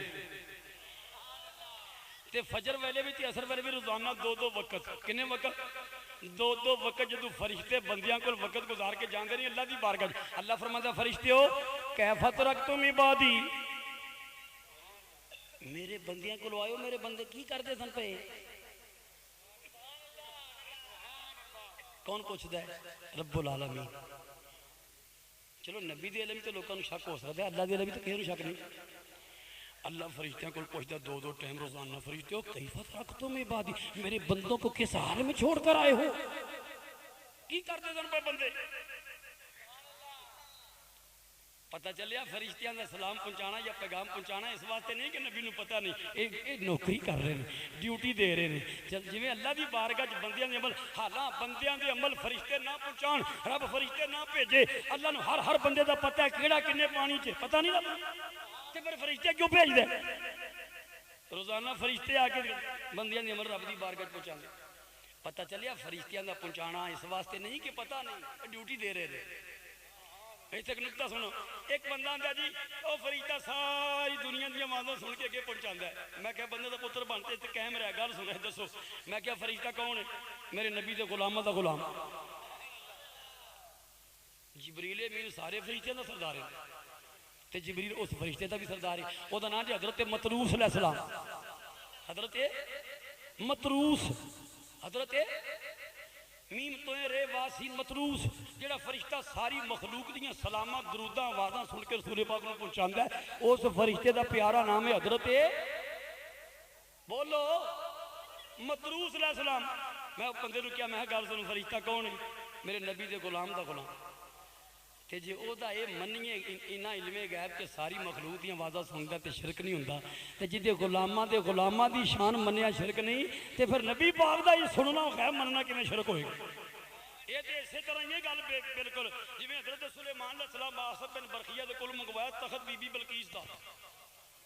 تے فجر ویلے بھی تے اثر ویلے بھی روزانہ دو دو وقت، کنے وقت؟ دو دو وقت جدو فرشتے بندیاں کو وقت گزار کے جاندے نہیں اللہ دی بارگاہ، اللہ فرماتا فرشتے ہو کیف ترکتم عبادی، میرے بندیاں کو آئے ہو، میرے بندے کی کردے سن پہ؟ کون پوچھتا ہے؟ رب العالمین۔ چلو نبی دے علم تو لوگوں شک ہو سکتا ہے، اللہ دے علم تو کسی شک نہیں۔ اللہ فرشتیاں کو پوچھتا دو دو ٹائم روزانہ، فرشتے ہو کیف ترکتم عبادی، میرے بندوں کو کس حال میں چھوڑ کر آئے ہو؟ کی کرتے سن پہ بندے؟ پتہ چلیا فرشتیاں دا سلام پہنچانا یا پیغام پہنچانا اس واسطے نہیں کہ نبی نو پتہ نہیں، اے نوکری کر رہے ہیں، ڈیوٹی دے رہے ہیں، جویں اللہ دی بارگاہ چ بندیاں دے عمل، حالاں بندیاں دے عمل فرشتے نہ پہنچان، رب فرشتے نہ بھیجے، اللہ نو ہر بندے دا پتہ ہے کیڑا کنے پانی چ پتہ نہیں لگدا، تے پھر فرشتے کیوں بھیج دے؟ روزانہ فرشتے آ کے بندیاں دے عمل رب دی بارگاہ پہنچاندے۔ پتہ چلیا فرشتیاں دا پہنچانا اس واسطے نہیں کہ پتہ نہیں، ڈیوٹی دے رہے ہیں۔ ایسے ایک نکتہ سنو، ایک بندہ آندا جی وہ فرشتہ ساری دنیا دی آوازاں سن کے اگے پہنچاندا ہے، میں کہا بندے دا پتر بنتے تے قائم رہ گل سنا دسو، میں کہا فرشتہ کون ہے؟ میرے نبی دے غلاماں دا غلام جبریل امین، سارے فرشتیاں دا سردار ہے تے جبریل اس فرشتے دا بھی سردار ہے، او دا نام جی حضرت مطروس علیہ السلام، حضرت مطروس، حضرت میم توئے رے واسی مطروس، جڑا فرشتہ ساری مخلوق دیاں سلامہ درودہ آوازاں سن کے رسول پاک کو پہنچاندا ہے، اس فرشتے دا پیارا نام ہے حضرت بولو مطروس علیہ السلام۔ میں بندے نو کیا میں گل سنوں فرشتہ کون ہے؟ میرے نبی دے غلام دا غلام، کہ جے او دا اے منیے انہاں علم غیب کہ ساری مخلوق دیاں آوازاں سندا تے شرک نہیں ہوندا، تے جدے غلاماں دی شان منیا شرک نہیں، تے پھر نبی پاک دا یہ سننا غیب مننا کیویں شرک ہوئے گا؟ یہ تے اسی طرح یہ گل بالکل جویں حضرت سلیمان علیہ السلام آصف بن برقیہ دے کول منگوایا تخت بی بی بلقیس دا،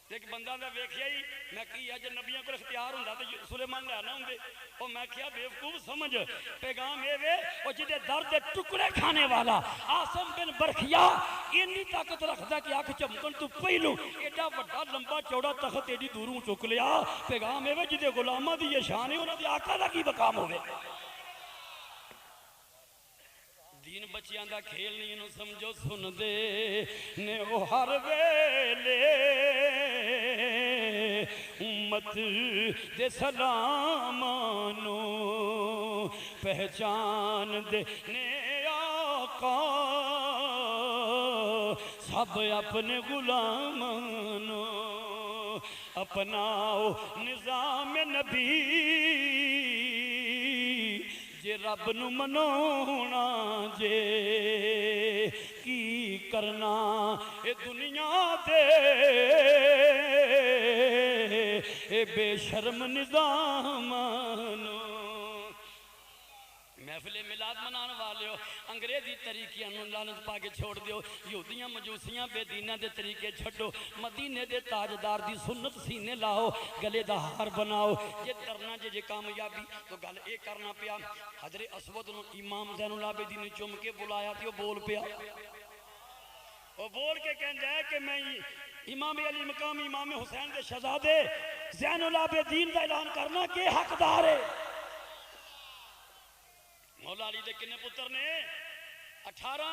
ایک بندہ میں ویکھیا ہی میں کیا جے نبیاں کو اختیار ہوندا تے سلیمان لینا ہوندے او میں کیا بیوقوف سمجھ پیغام اے وے او جدے درد دے ٹکڑے کھانے والا عاصم بن برکھیا اتنی طاقت رکھدا کہ اکھ چمکن تو پہلو ایڈا بڑا لمبا چوڑا تخت ایڈی دوروں چک لیا پیغام اے وے جدے غلاماں دی یہ شان ہے انہاں دے آقا دا کی مقام ہوے دین بچیاں دا کھیل نہیں انہوں سمجھو سن دے نے او ہر ویلے امت دے سلامانو پہچان دے نے آقا سب اپنے غلامانو اپناؤ نظام نبی جے رب نو منونا جے کی کرنا اے دنیا دے اے بے شرم نظامانو محفل میلاد منان والے ہو انگریزی طریقیاں نو لعنت پا کے چھوڑ دیو یہودیاں مجوسیاں بے دینہ دے طریقے چھڑو مدینے دے تاجدار دی سنت سینے لاؤ گلے دا ہار بناؤ یہ درنا جے کامیابی تو گل اے کرنا پیا حضرت اسود نو امام زین العابدین نے چم کے بلایا تھی وہ بول پیا وہ بول کے کہن جائے کہ میں امام علی مقام امام حسین دے شہزادے زین العابدین دا اعلان کرنا کہ حقدار ہے مولا علی دے کنے پتر نے 18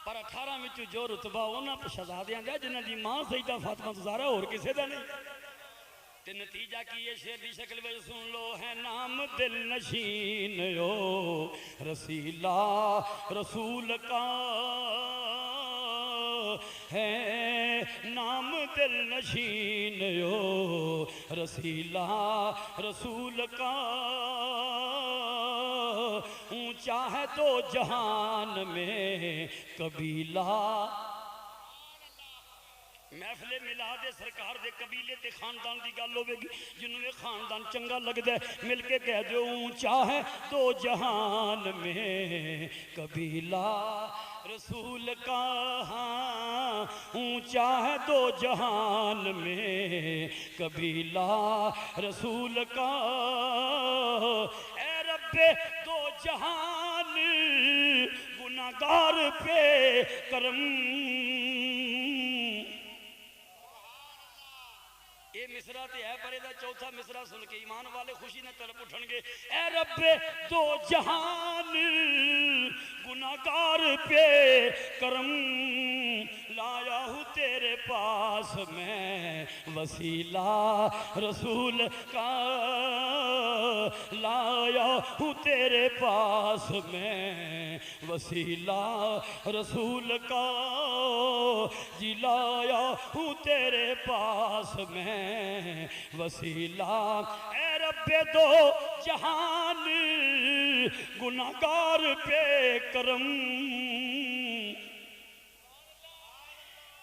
پر 18 میں جو رتبہ ہونا پر شہزادیاں دیا جنہاں دی ماں سیدہ فاطمہ زہرا اور کسے دا نہیں تے نتیجہ کی یہ شعر دی شکل میں سن لو ہے نام دل نشین یو رسیلہ رسول کا ہے نام دل نشین یو رسیلہ رسول کا اونچا ہے تو جہان میں قبیلہ محفل میلاد سرکار دے قبیلے تے خاندان دی گل ہوے گی جنہوں نے خاندان چنگا لگدا ہے مل کے کہہ دو اونچا ہے تو جہان میں قبیلہ رسول کا ہاں اونچا ہے تو جہان میں قبیلہ رسول کا اے رب دو جہان گناہگار پہ کرم اے مصرہ تے ہے پر دا چوتھا مصرہ سن کے ایمان والے خوشی نے طرف اٹھن گے اے رب دو جہان گناہگار پہ کرم لایا ہوں تیرے پاس میں وسیلہ رسول کا لایا ہوں تیرے پاس میں وسیلہ رسول کا جی لایا ہوں تیرے پاس میں وسیلہ اے رب دو جہان گناہگار پہ کرم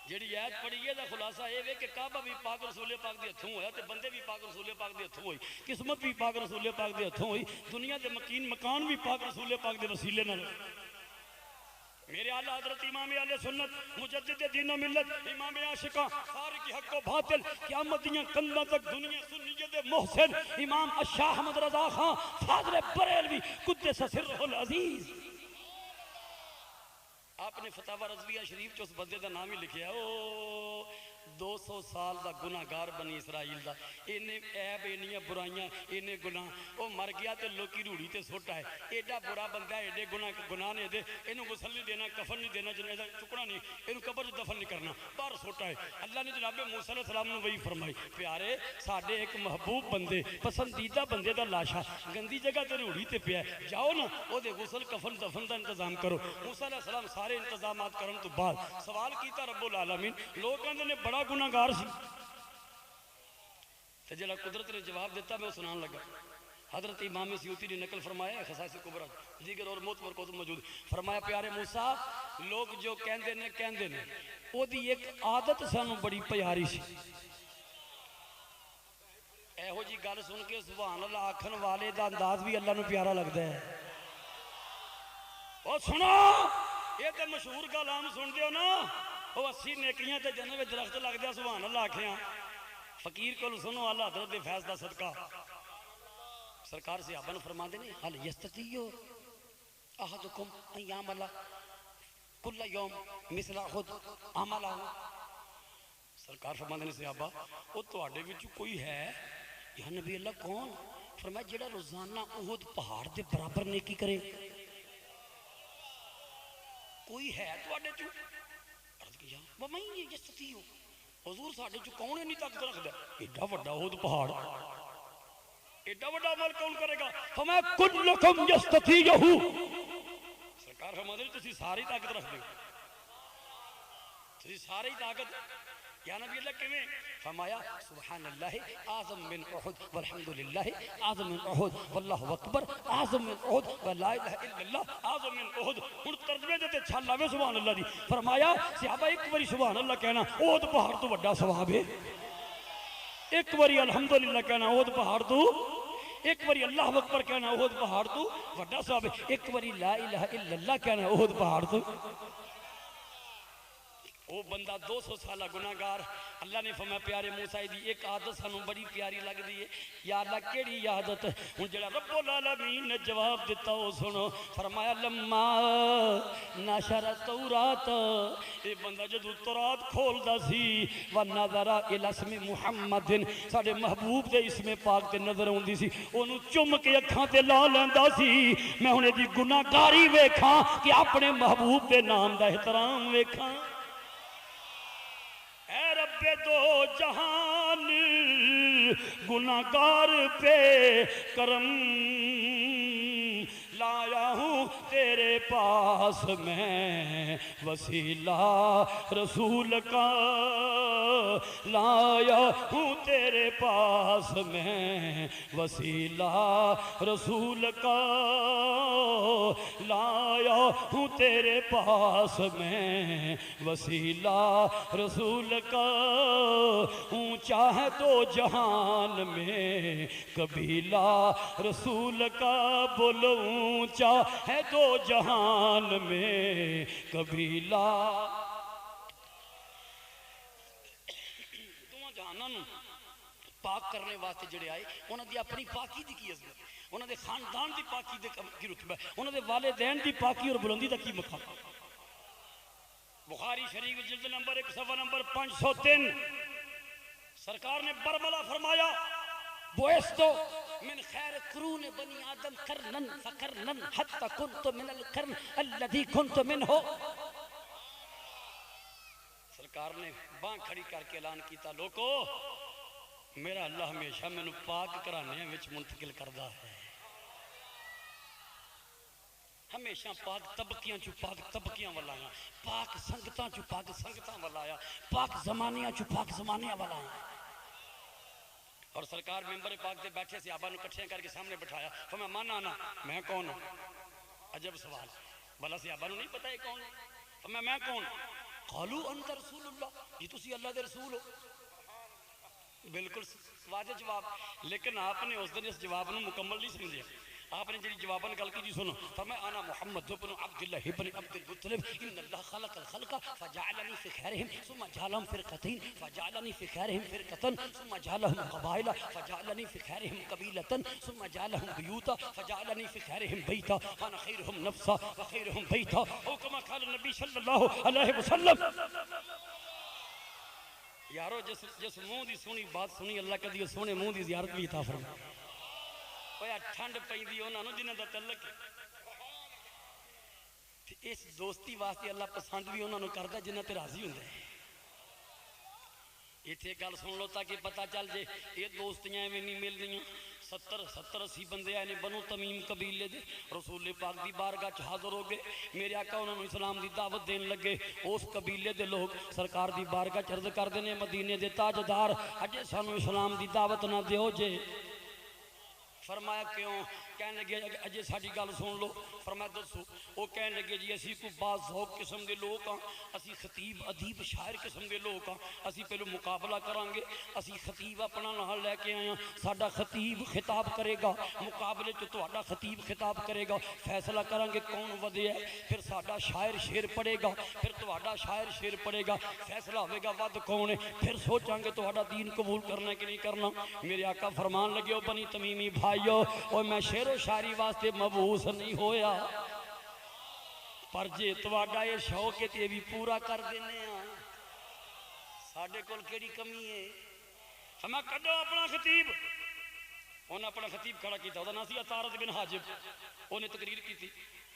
جڑی آیت پڑھی ہے دا خلاصہ ہے کہ کعبہ بھی پاک رسول پاک دے ہتھوں ہویا تے بندے بھی پاک رسول پاک دے ہتھوں ہوئی قسمت بھی پاک رسول پاک دے ہتھوں ہوئی دنیا دے مکین مکان بھی پاک رسول پاک دے وسیلے نہ میرے اعلیٰ حضرت امام اہل سنت مجدد دین و ملت امام عاشقاں فارق حق و باطل قیامت دیاں کنداں تک دنیا سنیت محسن امام شاہ احمد رضا خان فاضل بریلوی قدس سرہ العزیز آپ نے فتاوی رضویہ شریف چ اس بندے دا نام ہی لکھیا او 200 سال دا گناہگار بنی اسرائیل دا انہیں عیب انہیں برائیاں انہیں گناہ او مر گیا تے لوکی روڑی تے سوٹا ہے ایڈا برا بندہ ہے ایڈے گناہ نے دے انہوں غسل نہیں دینا کفن نہیں دینا جنہیں چکنا نہیں انہوں قبر دفن نہیں کرنا باہر سوٹا ہے اللہ نے جناب موسیٰ علیہ السلام نے وہی فرمائی پیارے ساڑھے ایک محبوب بندے پسندیدہ بندے دا لاشا گندی جگہ تے روڑی تے پیا ہے جاؤ نا او دے غسل کفن دفن دا انتظام کرو موسیٰ علیہ السلام سارے انتظامات کرن تو بعد سوال کیتا رب العالمین لوگ کہندے نے بڑا گناہگار سی تے جڑا قدرت نے جواب دیتا میں سنان لگا حضرت امام سیوطی نے نقل فرمایا ہے خصائص کبریٰ دیگر اور موت مرکوز موجود فرمایا پیارے موسیٰ لوگ جو کہندے نے او دی ایک عادت سانو بڑی پیاری سی اے ہو جی گل سن کے سبحان اللہ آکھن والے دا انداز بھی اللہ نو پیارا لگتا ہے او سنو یہ تے مشہور کلام سن دیو نا وہ 80 نیکیاں تے جنت وچ درخت لگ دیا سبحان اللہ آکھیاں فقیر کو سنو اللہ حضرت دے فیض دا صدقہ سرکار صحابہ نے فرما دینے حل یستطیعو احدکم ان یعمل کل یوم مثل خود عملہ سرکار فرما دینے صحابہ او تو آڈے وچ کوئی ہے یا نبی اللہ کون فرمایا جڑا روزانہ احد پہاڑ دے برابر نیکی کرے کوئی ہے تو آڈے چو عرض کیا وَمَن یستطیعو حضور ساڑھے چو کون نہیں طاقت رکھ دے ایڈا وڈا احد پہاڑ ایڈا وڈا عمل کون کرے گا فرمایا کلکم یستطیعو سرکار فرما دے تسی ساری طاقت رکھ دے تسی ساری طاقت یا نبی اللہ کیویں فرمایا سبحان اللہ اعظم من احد والحمدللہ اعظم من احد واللہ اکبر اعظم من احد ولا الہ الا اللہ اعظم من احد ہن ترجمے دے تے چھل آوے سبحان اللہ دی فرمایا صحابہ ایک باری سبحان اللہ کہنا احد پہاڑ تو بڑا ثواب ہے ایک باری الحمدللہ کہنا احد پہاڑ تو ایک باری اللہ اکبر کہنا احد پہاڑ تو بڑا ثواب ہے ایک باری لا الہ الا اللہ کہنا احد پہاڑ تو وہ بندہ 200 سالہ گناہگار اللہ نے فرمایا پیارے موسیٰ دی ایک عادت سانوں بڑی پیاری لگ دی ہے یا اللہ کیڑی عادت ہن جڑا رب العالمین نے جواب دیتا ہو سنو فرمایا لما نشر التورات اے بندہ جدو تورات کھولدا سی ونظر الی اسم محمد ساڈے محبوب دے اسم پاک تے نظر اوندی سی اونوں چم کے اکھاں تے لا لیندا سی میں ہن دی گناہگاری ویکھاں کہ اپنے محبوب دے نام دا احترام ویکھاں اے رب دو جہان گناہگار پہ کرم لایا ہوں تیرے پاس میں وسیلہ رسول کا لایا ہوں تیرے پاس میں وسیلہ رسول کا لایا ہوں تیرے پاس میں وسیلہ رسول کا اونچا ہے تو جہان میں قبیلہ رسول کا بولو اونچا ہے تو جہان میں قبیلہ دونوں جہانوں پاک کرنے واسطے جڑے آئے انہوں نے اپنی پاکی دی کی عظمت انہوں نے خاندان دی پاکی دی کی رتبہ انہوں نے والدین دی پاکی اور بلندی دا کی مقام بخاری شریف جلد نمبر 1 صفحہ نمبر 503 سرکار نے برملا فرمایا بوئستو من خیر قرون بنی آدم کرنن فکرنن حتی کنت من القرن الذي کنت منہو سرکار نے بان کھڑی کر کے اعلان کیتا لوکو میرا اللہ ہمیشہ میں پاک کرانے وچ منتقل کردہ ہے ہمیشہ پاک طبقیاں چو پاک طبقیاں والایا پاک سنگتاں چو پاک سنگتاں والایا پاک زمانیاں چو پاک زمانیاں والایا اور سرکار ممبر پاک دے بیٹھے سے آبا نو کٹھیاں کر کے سامنے بٹھایا فرمایا مانا آنا میں کون ہوں عجب سوال بلا سے آبا نو نہیں پتا ہے کون فرمایا میں کون قالو انت رسول اللہ یہ تسی اللہ دے رسول ہو بالکل واضح جواب لیکن آپ نے اس دن اس جواب نو مکمل نہیں سمجھا آپ نے جی جواباً گل کی جی سنو فرمایا انا محمد بن عبداللہ بن عبد المطلب ان اللہ خلق الخلق فجعلنی فی خیرہم ثم جعلہم فرقتین فجعلنی فی خیرہم فرقتن ثم جعلہم قبائل فجعلنی فی خیرہم قبیلتن ثم جعلہم بیوتا فجعلنی فی خیرہم بیتا وانا خیرہم نفسا وخیرہم بیتا او کما قال النبی صلی اللہ علیہ وسلم یارو جس منہ دی سونی بات سنی اللہ کا دیو سونے منہ دی زیارت بھی عطا فرمائے اویا ٹھنڈ پئی دی انہاں نو جنہاں دا تعلق ہے اس دوستی واسطے اللہ پسند بھی انہاں نو کردا جنہاں تے راضی ہوندا ہے ایتھے گل سن لو تاکہ پتہ چل جے یہ دوستیاں ایویں نہیں ملدیاں 70-80 بندے آئے نے بنو تمیم قبیلے دے رسول پاک دی بارگاہ چ حاضر ہو گئے میرے آقا انہوں نے اسلام دی دعوت دین لگے اس قبیلے دے لوگ سرکار دی بارگاہ چ عرض کر دینے مدینے دے تاجدار اجے سانو اسلام دی دعوت نہ دیو جے فرمایا کیوں کہنے لگے اجے ساری گل سن لو. فرمایا دسو. وہ کہنے لگے جی اسی کوئی باز ذوق قسم کے لوگ ہاں, اسی خطیب ادیب شاعر قسم کے لوگ ہاں, اسی پہلو مقابلہ کریں گے. اسی خطیب اپنا نال لے کے آئے ہیں, ساڈا خطیب خطاب کرے گا, مقابلے چ تہاڈا خطیب خطاب کرے گا, فیصلہ کریں گے کون ودے ہے. پھر ساڈا شاعر شعر پڑھے گا, پھر تہاڈا شاعر شعر پڑھے گا, فیصلہ ہوئے گا ود کون ہے. پھر سوچاں گے تہاڈا دین قبول کرنا کہ نہیں کرنا. میرے آقا فرمان لگے او بنی تمیمی بھائیو, اور میں شعر و شاعری واسطے مبعوث نہیں ہویا, پر جے تہاڈا یہ شوق ہے تے بھی پورا کر دینے ہاں. ساڈے کول کیڑی کمی ہے؟ ہمیں کڈو اپنا خطیب. انہیں اپنا خطیب کھڑا کیتا, وہ نام سی عطارد بن حاجب. انہیں تقریر کی تھی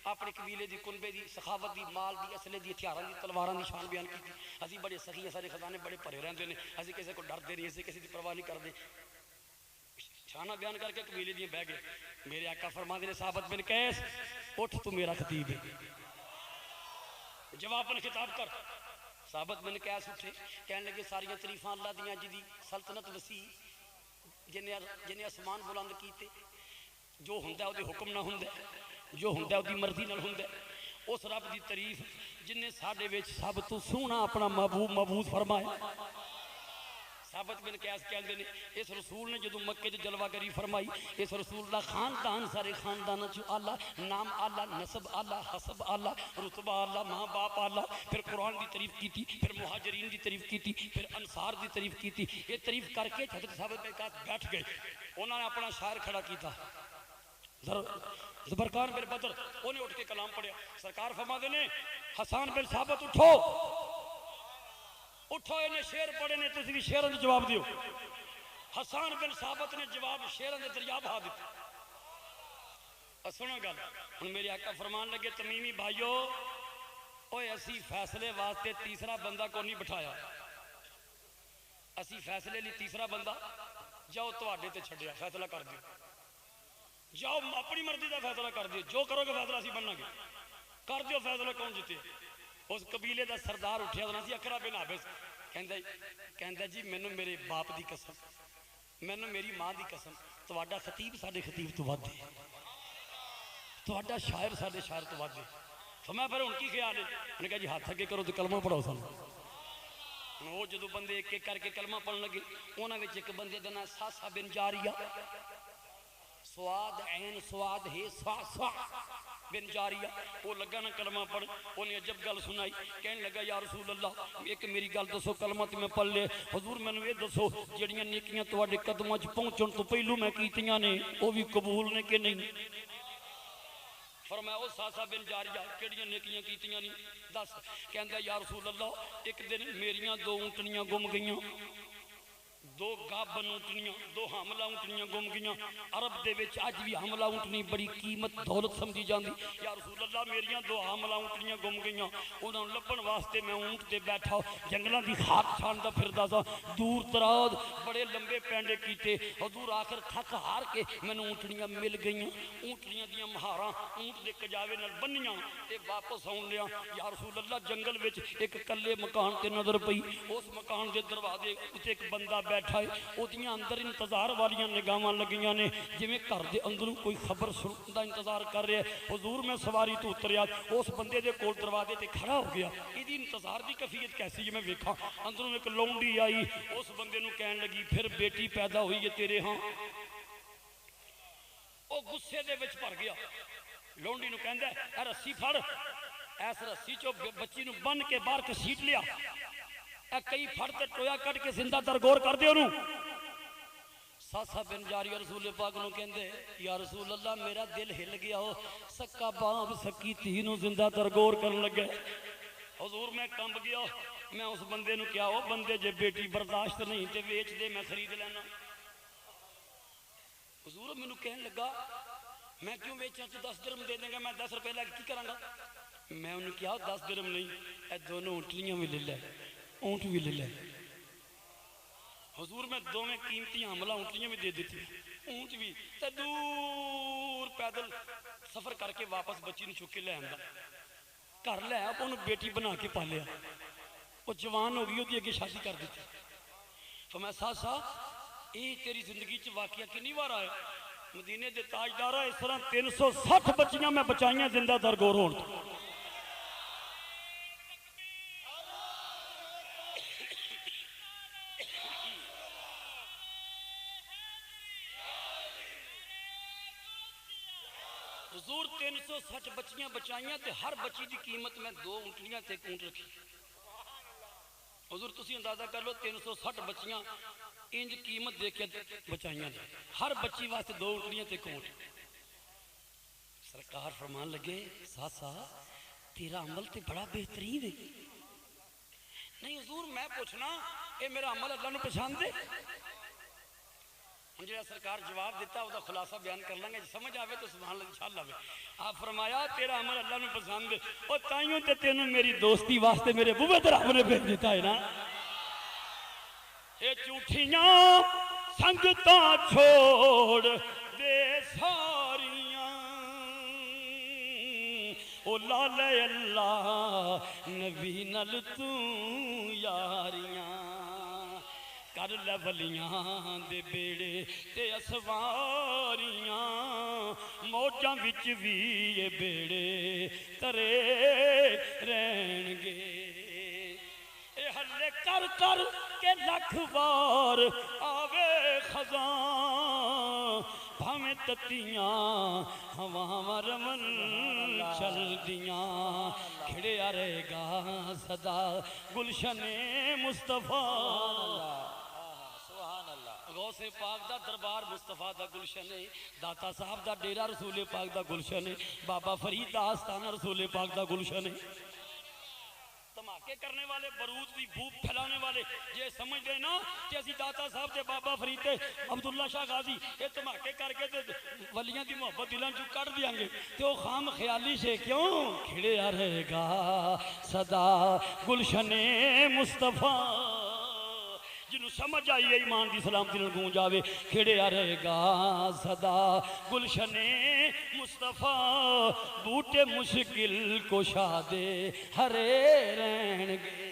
اپنے قبیلے دی, کنبے دی, سخاوت دی, مال دی, اسلحے دی, ہتھیاراں دی, تلواراں دی شان بیان کی تھی. اسی بڑے سخی ہیں, سارے خزانے بڑے بھرے رہندے نے, اسی کسی کو ڈردے نہیں, اسی کسی دی پرواہ نہیں کردے. شانہ بیان کر کے قبیلے دی بہ گئے. میرے آقا فرماندے نے ثابت بن قیس اٹھ تو میرا خطیب ہے, جواباً خطاب کر. ثابت بن قیس اٹھے, کہنے لگے ساریاں تعریفاں اللہ دیاں جدی سلطنت وسیع, جنہیں آسمان بلند کیتے, جو ہوندا ہے وہ حکم نہ ہوندا, جو ہوندا ہے وہ مرضی نہ ہوندا. اس رب دی تعریف جنہیں ساڈے وچ سب تو سونا اپنا محبوب مبعوث فرمایا. ثابت بن قیس کہندے نے اس رسول نے جدو مکے چ جلوہ گری فرمائی, اس رسول دا خاندان سارے خاندان چ آلہ, نام آلہ, نسب آلہ, حسب آلہ, رتبہ آلہ, ماں باپ آلہ. پھر قرآن دی تعریف کی تھی, پھر مہاجرین دی تعریف کی تھی, پھر انصار دی تعریف کی تھی. یہ تعریف کر کے حضرت ثابت بن قیس بیٹھ گئے. انہوں نے اپنا شاعر کھڑا کیتا, زبرقان بن بدر. انہیں اٹھ کے کلام پڑھیا. سرکار فرماندے نے حسان بن ثابت اٹھو, اٹھو, انہیں شعر پڑھے نے, تسی بھی شعروں دے جواب دیو. حسان بن ثابت نے جواب شعروں دے دریا بہا دیتے. سنو گل ہن میرے آقا فرمان لگے تمیمی بھائیو, اوے اسی فیصلے واسطے تیسرا بندہ کو نہیں بٹھایا. اسی فیصلے لی تیسرا بندہ جاؤ تواڈے تے چھڈیا, فیصلہ کر دیو, جاؤ اپنی مرضی دا فیصلہ کر دیو, جو کرو گے فیصلہ اسی بننا گے, کر دیو فیصلہ کون جیتے. اس قبیلے دا سردار اٹھیا, وہ سی اقرا بن حابس. کہندا جی مینوں میرے باپ دی قسم, مینوں میری ماں دی قسم, تواڈا خطیب ساڈے خطیب تو ود ہے, تواڈا شاعر ساڈے شاعر تو ود ہے. فرمایا پھر ہن کی خیال ہے؟ انہوں نے کہا جی ہاتھ اگے کرو تو کلمہ پڑھاؤ سانوں. وہ جدو بندے ایک ایک کر کے کلمہ پڑھن لگے, انہاں وچ ایک بندے دا نام ساسا بن جاریہ, سواد عین سواد ہے سا سا بن جاریہ. وہ لگا نا کلمہ پڑھ, انہیں عجب گل سنائی. کہنے لگا یا رسول اللہ ایک میری گل دسو, کلمہ تے میں پڑھ لے. حضور مینوں یہ دسو جڑیاں نیکیاں تواڈے قدماں چ پہنچن تو پہلو میں کیتیاں نے وہ بھی قبول نے کہ نہیں؟ فرمایا او ساسا بن جاریہ کیڑیاں نیکیاں کیتیاں نہیں دس. کہندا یا رسول اللہ ایک دن میریاں دو اونٹنیاں گم گئیاں, دو گابن اونٹنیاں, دو حاملہ اونٹنیاں گم گئیاں. عرب دے وچ اج بھی حاملہ اونٹنی بڑی قیمت دولت سمجھی جاندی. یا رسول اللہ میریاں دو حاملہ اونٹنیاں گم گئیاں, انہاں نوں لبن واسطے میں اونٹ تے بیٹھا جنگلاں دی خاک چھاندا پھردا سا, دور دراز بڑے لمبے پینڈے کیتے. حضور آخر تھک ہار کے مینوں اونٹنیاں مل گئیاں, اونٹنیاں دیاں مہاراں اونٹ دے کجاوے نال بنیاں تے واپس آن لیا. یا رسول اللہ جنگل وچ ایک کلے مکان تے نظر پئی, اس مکان دے دروازے تے ایک بندہ بیٹھا ہے, اودیاں اندر انتظار والیاں نگاہاں لگیاں نے جویں گھر دے اندروں کوئی خبر سنن دا انتظار کر رہا ہے. حضور میں سواری تو اتریا, اس بندے دے کول دروازے تے کھڑا ہو گیا. ایدی انتظار دی کیفیت کیسی ہے میں ویکھاں. اندروں ایک لونڈی آئی, اس بندے نو کہن لگی پھر بیٹی پیدا ہوئی ہے تیرے ہاں. او غصے دے وچ بھر گیا. لونڈی نو کہندا اے رسی پھڑ, اس رسی چو بچی نو بن کے باہر کسیٹ لیا, اے کئی پھڑ تے ٹویا کٹ کے زندہ درگور کر دے انہوں. ساسا بن جاریہ رسول پاک نو کہندے یا رسول اللہ میرا دل ہل گیا, ہو سکا باپ سکی تھی نو زندہ درگور کرن لگے. حضور میں کمب گیا, میں اس بندے نو کیا ہو بندے جے بیٹی برداشت نہیں تے ویچ دے میں خرید لینا. حضور میں نو کہن لگا میں کیوں ویچاں, تو 10 درہم دے دیں گا, میں 10 روپے لے کے کی کروں گا. میں انہوں کیا 10 درہم نہیں, اے دونوں اونٹنیاں بھی لے لے, اونٹ بھی لے لے. حضور میں دو میں قیمتی حاملہ اونٹنیاں بھی دے دیتی, اونٹ بھی. تے دور پیدل سفر کر کے واپس بچی نو چک کے لے آندا, گھر لے آیا, انہوں بیٹی بنا کے پالیا. وہ جوان ہو گئی, وہ اگے شادی کر دیتی. فرمایا ساسا یہ تیری زندگی چ واقعہ کنی بار آیا؟ مدینے دے تاجدارہ اس طرح 360 بچیاں میں بچائیاں زندہ درگور ہون تو حضور 360 بچیاں بچائیاں تے ہر بچی دی قیمت میں 2 اونٹنیاں تے 1 اونٹ رکھی حضور تسی اندازہ کر لو 360 بچیاں انج قیمت دے کے بچائیاں دے ہر بچی واسطے 2 اونٹنیاں تے 1 اونٹ سرکار فرمان لگے ساسا تیرا عمل تے بڑا بہترین ہے نہیں حضور میں پوچھنا اے میرا عمل اللہ نو پسند ہے جڑا سرکار جواب دیتا وہ خلاصہ بیان کر لیں گے سمجھ آوے تو سبحان اللہ انشاءاللہ بھی آپ فرمایا تیرا عمل اللہ نے پسند اور تائیوں تے تینوں میری دوستی واسطے میرے بوبے تے رب نے بھیج دیتا ہے نا اے جھوٹیاں سنگتاں چھوڑ دے ساریاں او لالے اللہ نبی نل تو یاریاں کر لے ولیاں دے بیڑے تے اسواریاں موجاں وچ وی یہ بیڑے ترے رہن گے اے ہلے کر کر کے لکھ بار آوے خزاں بھامیں تتیاں ہواں رمن چل دیاں کھڑیا رہے گا صدا گلشن مصطفیٰ غوث پاک دا دربار مصطفیٰ دا گلشن ہے داتا صاحب دا ڈیرہ رسول پاک دا گلشن ہے بابا فرید دا آستانہ رسول پاک دا گلشن ہے دھماکے کرنے والے برود دی بھوک پھیلانے والے یہ سمجھ گئے نا کہ اسی داتا صاحب تے بابا فرید تے عبداللہ شاہ غازی یہ دھماکے کر کے تے ولیاں دی محبت دلان چو کر دیاں گے تے وہ خام خیالی سے کیوں کھڑیا رہے گا صدا گلشن مصطفیٰ جنہوں سمجھ آئیے ایمان دی سلامتی نہ گونج آوے کھڑیا رہے گا صدا گلشن مصطفیٰ بوٹے مشکل کشادے ہرے رہن گے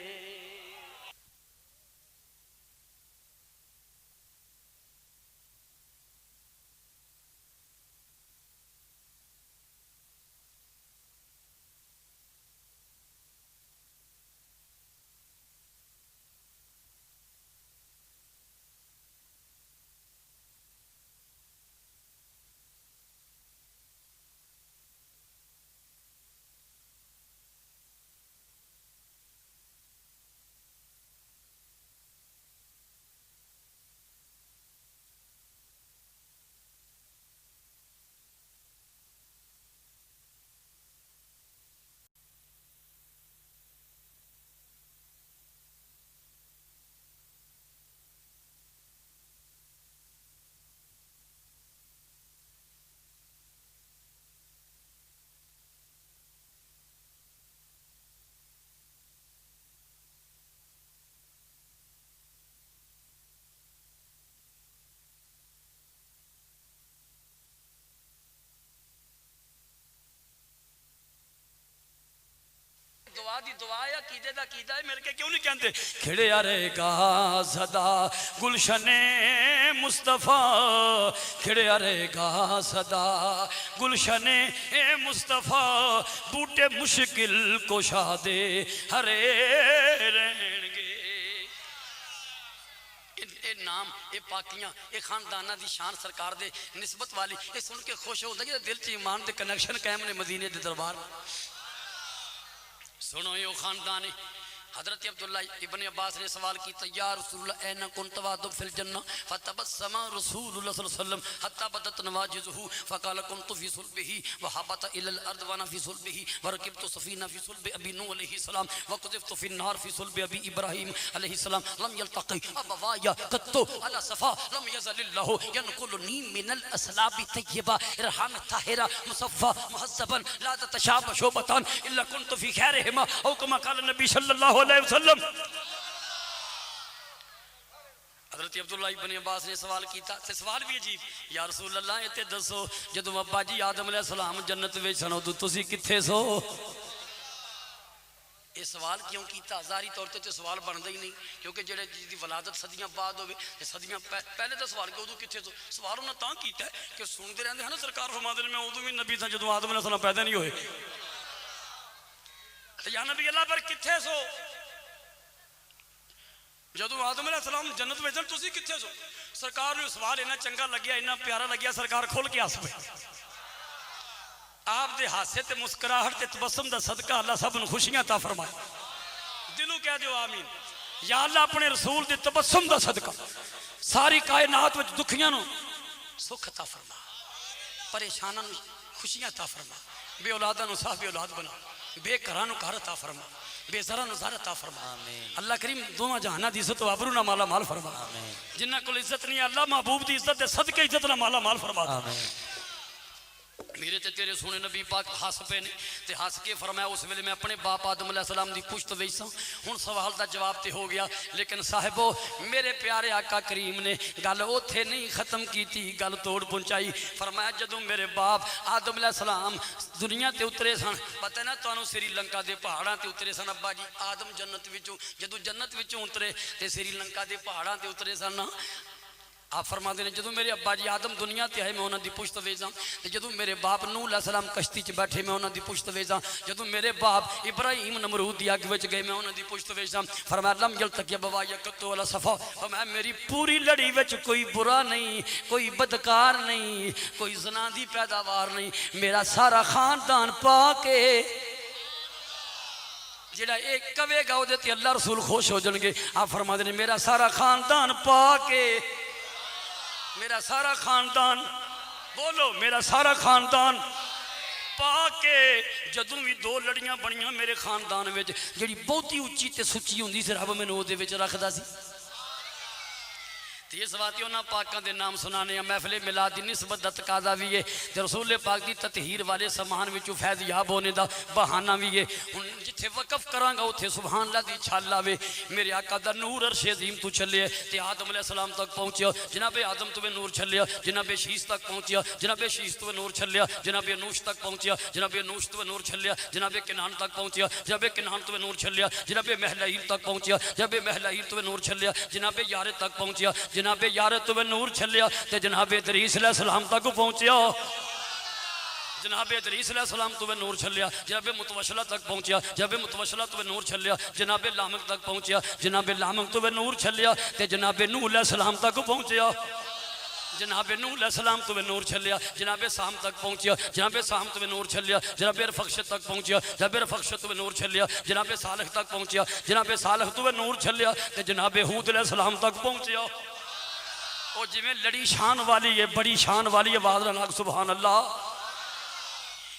دعا دی دعا یا قیدے دا قیدہ ہے مل کے کیوں نہیں کہتے کھڑیا رہے گا صدا گلشن مصطفیٰ کھڑیا رہے گا صدا گلشن مصطفیٰ بوٹے مشکل کشادے ہرے رہن گے اے نام اے پاکیاں اے خاندانہ دی شان سرکار دے نسبت والی اے سن کے خوش ہوتا ہے کہ دل چ ایمان دے کنیکشن قائم نے مدینے دے دربار سنو یہ خاندان حضرت عبداللہ ابن عباس نے سوال کیتا یا رسول اللہ این کنت وعدب فی الجنہ فتبسم رسول اللہ صلی اللہ علیہ وسلم حتی بدت نواجزہو فقال کنت فی صلبہی وحبت الى الارض وانا فی صلبہی ورکبت سفینہ فی صلب ابی نوح علیہ السلام وقذفت فی النار فی صلب ابی ابراہیم علیہ السلام لم یلتقی ابوایا قطو علی صفا لم یزل اللہ ینقلنی من الاسلاب طیبہ ارحام طاہرہ مصفہ محذبا لا تتشاب شعبتان الا کنت فی خیرہما او کما قال نبی صلی اللہ علیہ وسلم حضرت عبداللہ ابن عباس نے سوال کیتا تے سوال بھی عجیب یا رسول اللہ یہ تے دسو جدو ابا جی آدم علیہ السلام جنت وچ سن تو تسی کتھے سو یہ سوال کیوں کیتا؟ ظاہری طور تے سوال بنتا ہی نہیں، کیونکہ جڑے جی ولادت صدیاں بعد ہوئے صدیاں پہلے تو سوال کہ ادو کتنے سوال انہوں نے تاں کیتا ہے کہ سنتے رہتے ہیں نا سرکار فرماتے ہیں میں ادو بھی نبی تھا جدو آدم علیہ السلام پیدا نہیں ہوئے، یا نبی اللہ پر کتنے سو جدو آدم علیہ السلام جنت میں تسی کتنے سو؟ سرکار نے سوال اتنا چنگا لگیا اتنا پیارا لگیا سرکار کھول کے ہس پے، آپ دے ہاسے تے مسکراہٹ تے تبسم دا صدقہ اللہ سب نے خوشیاں عطا فرمائے، دلوں کہہ دیو آمین۔ یا اللہ اپنے رسول دے تبسم دا صدقہ ساری کائنات وچ دکھیاں نو سکھ عطا فرما، پریشاناں نو خوشیاں عطا فرما، بے اولاداں نو صاحب اولاد بنا، بے گھراں نو گھر عطا فرما، بے زراں نو زر عطا فرما۔ اللہ کریم دوواں جہاناں دی عزت و آبرو نہ مالا مال فرما، جنہ کول عزت نہیں اللہ محبوب دی عزت دے صدقے عزت نہ مالا مال فرما۔ میرے تے تیرے سونے نبی پاک ہس پے نے تے ہس کے فرمایا اس ویلے میں اپنے باپ آدم علیہ السلام دی پشت ویساں، ہن سوال دا جواب تے ہو گیا، لیکن صاحبو میرے پیارے آقا کریم نے گل اوتھے نہیں ختم کیتی، گل توڑ پہنچائی۔ فرمایا جدوں میرے باپ آدم علیہ السلام دنیا تے اترے سن، پتہ نا تانوں سری لنکا دے پہاڑاں تے اترے سن، ابا جی آدم جنت وچوں جدوں جنت وچوں اترے تے سری لنکا دے پہاڑاں تے اترے سن۔ آپ فرماتے ہیں جدوں میرے ابا جی آدم دنیا تے آئے میں انہاں دی پشت ویزاں، جدوں میرے باپ نوح علیہ السلام کشتی چ بیٹھے میں انہاں دی پشت ویزاں، جدوں میرے باپ ابراہیم نمرود دی اگ وچ گئے میں انہاں دی پشت ویزاں۔ فرمایا لم یلتقی بوایا کتو ولا صفا، فرمایا میری پوری لڑی وچ کوئی برا نہیں، کوئی بدکار نہیں، کوئی زنا دی پیداوار نہیں، میرا سارا خاندان پاک ہے۔ جڑا ایک کہے گا او دے تے اللہ رسول خوش ہو جان گے۔ آپ فرماتے ہیں میرا سارا خاندان پاک ہے، میرا سارا خاندان، بولو میرا سارا خاندان پاک ہے۔ جدوں بھی دو لڑیاں بنیاں میرے خاندان وچ جڑی بہتی اچھی تے سچی ہوندی سی رب مینوں او دے وچ رکھدا سی۔ یہ سواتی انہاں پاکاں دے نام سنانے ہیں، محفل میلاد دی نسبت دا تقاضا بھی ہے تے رسول پاک دی تطہیر والے سامان وچوں فیض یاب ہونے دا بہانہ بھی ہے۔ ہن جتھے وقف کراں گا اوتھے سبحان اللہ دی چھال آوے، میرے آقا دا نور عرش عظیم تو چلے تے آدم علیہ السلام تک پہنچیا، جناب آدم تو نور چلیا، جناب شیش تک پہنچیا، جناب شیش تو نور چلیا، جناب نوش تک پہنچیا، جناب نوش تو نور چلیا، جناب کنعان تک پہنچیا، جناب کنعان تو نور چلیا، جناب مہلائیل تک پہنچیا، جناب مہلائیل تو نور چلیا، جناب یار تک پہنچیا، جناب یار تو نور چلیا تے جناب ادریس علیہ السلام تک پہنچیا، جناب ادریس علیہ السلام تو نور چلیا، جناب متوشلہ تک پہنچیا، جناب متوشلہ تو نور چلیا، جناب لامک تک پہنچیا، جناب لامک تو نور چلیا تے جناب نوح علیہ السلام تک پہنچیا، جناب نوح علیہ السلام تو نور چلیا، جناب سام تک پہنچیا، جناب سام تو نور چلیا، جناب رفقشت تک پہنچیا، جناب رفقشت تو نور چلیا، جناب صالح تک پہنچیا، جناب صالح تو نور چلیا تے جناب ہود علیہ السلام تک پہنچیا۔ او جی میں لڑی شان والی ہے، بڑی شان والی ہے، آواز نال سبحان اللہ۔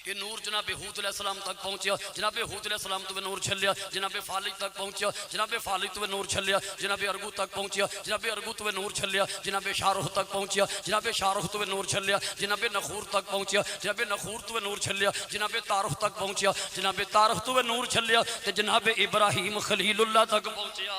یہ نور جناب ہود علیہ السلام تک پہنچیا، جناب ہود علیہ السلام تو نور چلیا، جناب فالج تک پہنچیا، جناب فالج تو نور چلیا، جناب ارگو تک پہنچیا، جناب ارگو تو نور چلیا، جناب شارح تک پہنچیا، جناب شارح تو نور چلیا، جناب نخور تک پہنچیا، جناب نخور تو نور چلیا، جناب تارخ تک پہنچیا، جناب تارخ تو نور چلیا تے جناب ابراہیم خلیل اللہ تک پہنچیا،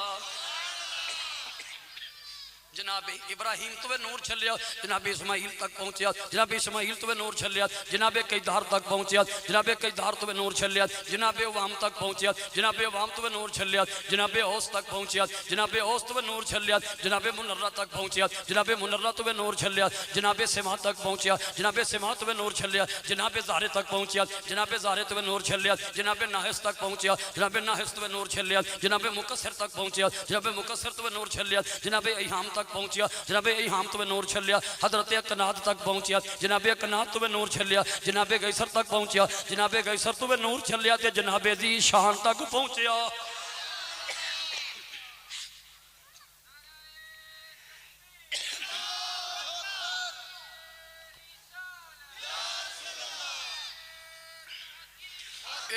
جناب ابراہیم تو نور چلیا، جناب اسماعیل تک پہنچیا، جناب اسماعیل تو نور چلیا، جناب قیدار تک پہنچیا، جناب قیدار تو نور چلیا، جناب عوام تک پہنچیا، جناب عوام تو نور چلیا، جناب اوس تک پہنچیا، جناب اوس تو نور چلیا، جناب منرہ تک پہنچیا، جناب منرہ تو نور چلیا، جناب سما تک پہنچیا، جناب سما تو نور چلیا، جناب زارے تک پہنچیا، جناب زارے تو نور چلیا، جناب ناحس تک پہنچیا، جناب ناحس تو نور چلیا، جناب مکسر تک پہنچیا، جناب مکسر تو نور چلیا، جناب ایہام تک پہنچیا، جناب ایہام تو نور چلیا، حضرت اکناد تک پہنچیا، جناب اکناد تو نور چلیا، جناب غیثر تک پہنچیا، جناب غیثر تو نور چلیا تے جناب ذی شان تک پہنچیا۔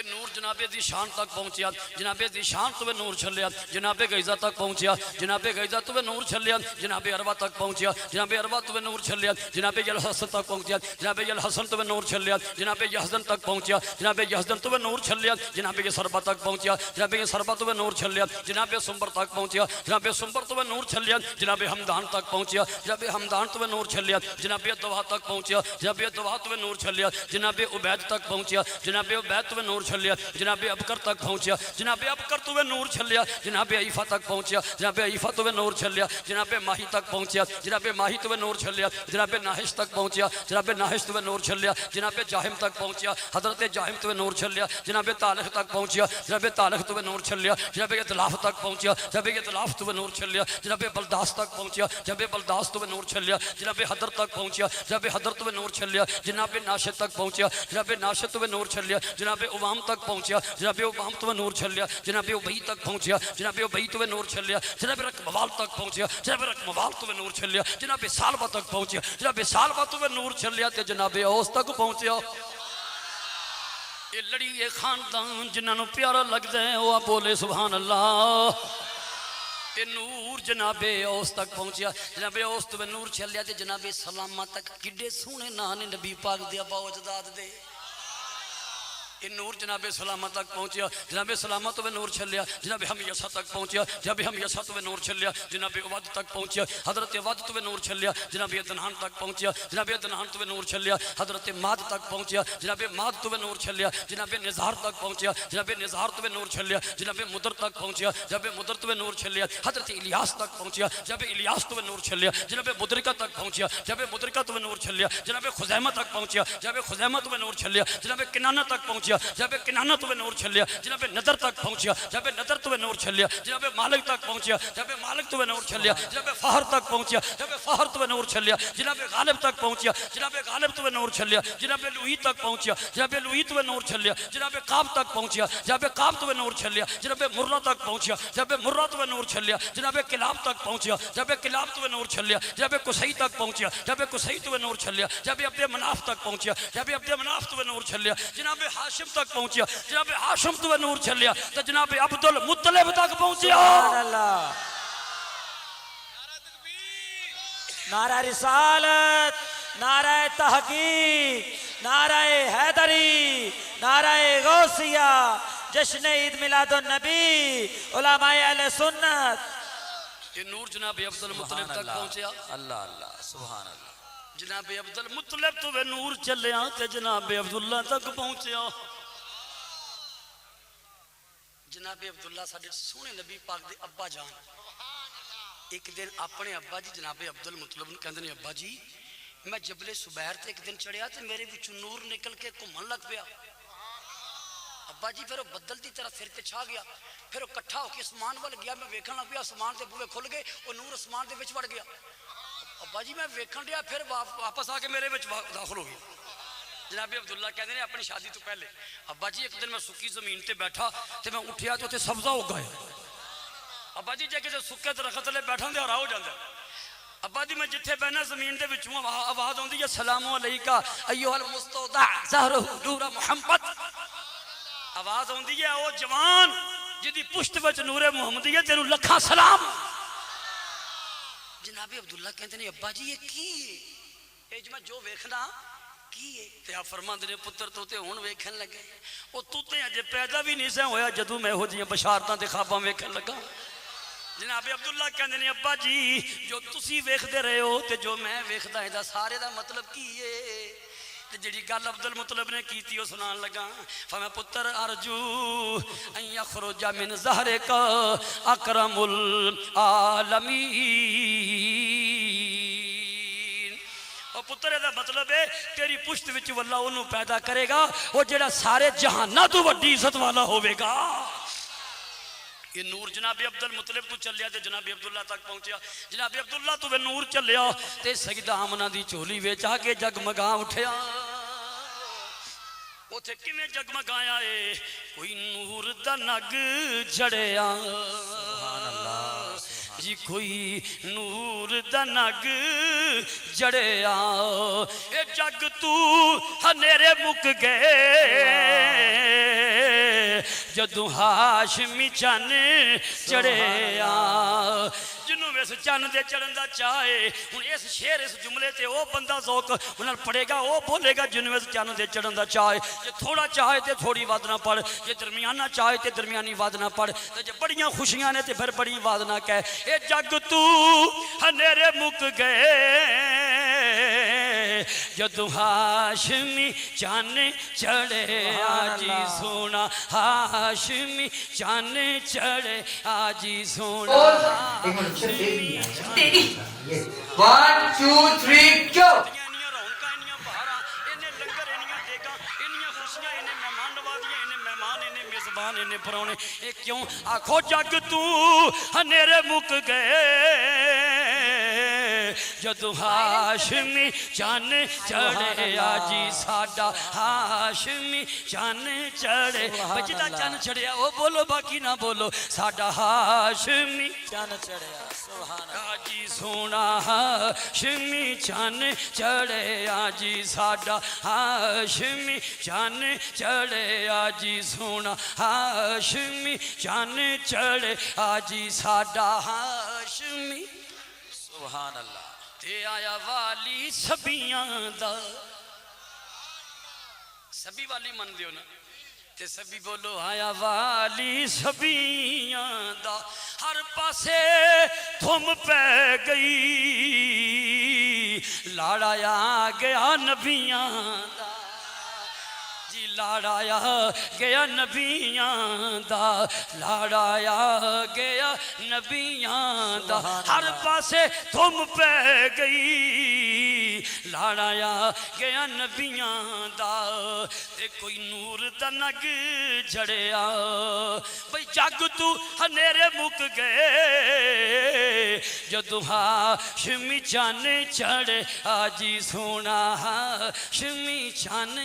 نور جناب دی شان تک پہنچیا، جناب دی شان تو نور چلیا، جناب غیظہ تک پہنچیا، جناب غیظہ تو نور چلیا، جناب اروا تک پہنچیا، جناب اروا تو نور چلیا، جناب یلحسن تک پہنچیا، جناب یلحسن تو نور چلیا، جناب یحزن تک پہنچیا، جناب یحزن تو نور چلیا، جناب یسربا تک پہنچیا، جناب یسربا تو نور چلیا، جناب سنبر تک پہنچیا، جناب سنبر تو نور چلیا، جناب حمدان تک پہنچیا، جناب حمدان تو نور چلیا، جناب دوا تک پہنچیا، جناب دوا تو نور چلیا، جناب عبید تک پہنچیا، جناب عبید تو نور چھلیا جناب ابکر تک پہنچیا جناب ابکر تو نور چھلیا جناب عیفہ تک پہنچیا جناب عیفہ تو نور چھلیا جناب ماہی تک پہنچیا جناب ماہی تو نور چھلیا جناب ناہش تک پہنچیا جناب ناہش تو نور چھلیا جناب جاہم تک پہنچیا حضرت جاہم تو نور چھلیا جناب طالح تک پہنچیا جناب طالح تو نور چھلیا جناب اطلاف تک پہنچیا جناب اطلاف تو نور چھلیا جناب بلداس تک پہنچیا جناب بلداس تو نور چھلیا جناب حضر تک پہنچیا جناب حضر تو نور چھلیا جناب ناشد تک پہنچیا جناب ناشد تو نور چھلیا جناب عوام تک پہنچیا جناب عوام تو نور چھلیا جناب ابئی تک پہنچیا جناب ابئی تو نور چھلیا جناب رقموال تک پہنچیا جناب رقموال تو نور چھلیا جناب سالبہ تک پہنچیا جناب سالبہ تو نور چھلیا تے جناب اوس تک پہنچیا یہ لڑی یہ خاندان جنہاں نو پیارا لگ دے وہ بولے سبحان اللہ یہ نور جناب اوس تک پہنچیا جناب اوس تو نور چھلیا تے جناب سلامہ تک کڈے سونے نانے نبی پاک دیا باو اجداد دے یہ نور جناب سلامہ تک پہنچیا جناب سلامہ تو نور چھلیا جناب حمیسہ تک پہنچیا جناب حمیسہ تو نور چھلیا جناب عواد تک پہنچیا حضرت عواد تو نور چھلیا جناب عدنان تک پہنچیا جناب عدنان تو نور چھلیا حضرت ماد تک پہنچیا جناب ماد تو نور چھلیا جناب نزار تک پہنچیا جناب نزار تو نور چھلیا جناب مدر تک پہنچیا جناب مدر تو نور چھلیا حضرت الیاس تک پہنچیا جناب الیاس تو نور چھلیا جناب مدرکہ تک پہنچیا جناب مدرکہ تو نور چھلیا جناب خزیمہ تک پہنچیا جناب خزیمہ تو نور چھلیا جناب کنانہ تک پہنچیا جناب کنانہ تو نور چھلیا جناب نظر تک پہنچیا جناب نظر تو نور چھلیا جناب مالک تک پہنچیا جناب مالک تو نور چھلیا جناب فہر تک پہنچیا جناب فہر تو نور چھلیا جناب غالب تک پہنچیا جناب غالب تو نور چھلیا جناب لوہی تک پہنچیا جناب لوہی تو نور چھلیا جناب قاب تک پہنچیا جناب قاب تو نور چھلیا جناب مرہ تک پہنچیا جناب مرہ تو نور چھلیا جناب کلاب تک پہنچیا جناب کلاب تو نور چھلیا جناب قصی تک پہنچیا جناب قصی تو نور چھلیا جناب عبد مناف تک پہنچیا جناب عبد مناف تو نور چھلیا جناب ہاشم تک پہنچیا جناب ہاشم تو نور چھلیا تو جناب عبد المطلب تک پہنچیا سبحان اللہ نعرہ رسالت نعرہ تحقیق نعرہ حیدری نعرہ غوثیہ جشن عید میلاد النبی علماء اہل سنت یہ نور جناب عبد المطلب تک پہنچیا اللہ اللہ سبحان اللہ جناب عبد المطلب تو نور چلیا تے جناب عبداللہ تک پہنچیا جناب عبداللہ ساڑھے سونے نبی پاک دے ابا جان ایک دن اپنے ابا جی جناب عبد المطلب نے کہندے نے ابا جی میں جبل سبیر تے ایک دن چڑھیا تے میرے وچ نور نکل کے گھومن لگ پیا ابا جی پھر وہ بدل دی طرح سر تے چھا گیا پھر وہ کٹھا ہو کے اسمان وال گیا میں ویکھن لگ پیا اسمان دے بوئے کھل گئے وہ نور اسمان دے وچ وڑ گیا ابا جی میں ویکھن دیا پھر واپس آ کے میرے وچ داخل ہو گیا جناب عبداللہ کہتے ہیں اپنی شادی تو پہلے ابا جی ایک دن میں سکی زمین تے بیٹھا تے میں اٹھیا تو تے سبزہ ہو گئے ابا جی جے کسے سکے درخت لے بیٹھا دے ہرا ہو جاندے ابا جی میں جتھے بہنا زمین دے وچوں آواز ہوندی ہے السلام علیکہ ایوہ المستودع زہر نور محمد آواز ہوندی ہے او جوان جدی پشت وچ نور محمدی ہے تینوں لکھا سلام جناب عبداللہ کہتے ہیں ابا جی یہ کی ہے میں جو ویکھنا کیے تے آپ فرمان دے پتر توتے ہون ویکھن لگے وہ توتے اجے پیدا بھی نہیں سے ہویا جدو میں ہو جیاں بشارتاں تے خواباں ویکھن لگا جناب عبداللہ کہندے نے ابا جی جو تسی ویکھدے رہے ہو تے جو میں ویکھدا ہے دا سارے دا مطلب کی ہے تے جڑی گل عبد المطلب نے کیتی او سنان لگا فرمایا پتر ارجو ان یخرج من ظہرک اکرم العالمین اور پتر دا مطلب ہے تیری پشت وچ واللہ انہوں پیدا کرے گا وہ جڑا سارے جہانہ تو وڈی عزت والا ہوئے گا یہ نور جناب عبد المطلب تو چلیا تے جناب عبداللہ تک پہنچیا جناب عبداللہ تو نور چلیا تے سیدہ آمنہ دی چولی ویچ آگے جگمگا اٹھیا وہ تھے کمیں جگمگایا ہے کوئی نور دا نگ جڑیا سبحان اللہ جی کوئی نور دا نگ جڑیا اے جگ تو ہنیرے مک گئے جدو ہاشمی چن چڑھیا جنہوں میں سے چن دے چڑھن دا چاہے ان اس شیر اس جملے تے او بندہ ذوق انہاں پڑھے گا او بولے گا جنہوں میں سے چن دے چڑھن دا چاہے یہ تھوڑا چاہے تے تھوڑی وعد نہ پڑھ یہ درمیانہ چاہے تے درمیانی وعد نہ پڑھ تے بڑیاں خوشیاں نے تے پھر بڑی وعد نہ کہے اے جگ تو ہنیرے مک گئے جدو ہاشمی چان چڑھے آجی سونا ہاشمی چان چڑھے آجی سونا تیری 1 2 3 go پرونے کیوں آخو جگ تو ہنیرے مک گئے جدو ہاشمی چان چڑھے آجی ساڈا ہاشمی چان چڑھے بچتا چان چڑھے او بولو باقی نہ بولو ساڈا ہاشمی چان چڑھیا سبحان آجی سونا ہاشمی چان چڑھے آجی ساڈا ہاشمی چان چڑھے آجی سونا ہاشمی چان چڑھے آجی ساڈا ہاشمی سبحان اللہ تے آیا والی سبیاں دا سبی والی من دیو نا تے سبی بولو آیا والی سبیاں دا ہر پاسے تھم پہ گئی لاڑایا گیا نبیاں دا جی لاڑایا گیا نبیاں دا لاڑایا گیا نبیاں دا ہر پاسے تھم پہ گئی لاڑایا گیا نبیاں دا تے کوئی نور دا نگ جڑیا بھئی جگ تو ہنیرے مک گئے جدو ہاشمی چان چڑھے آجی سونا ہاشمی چان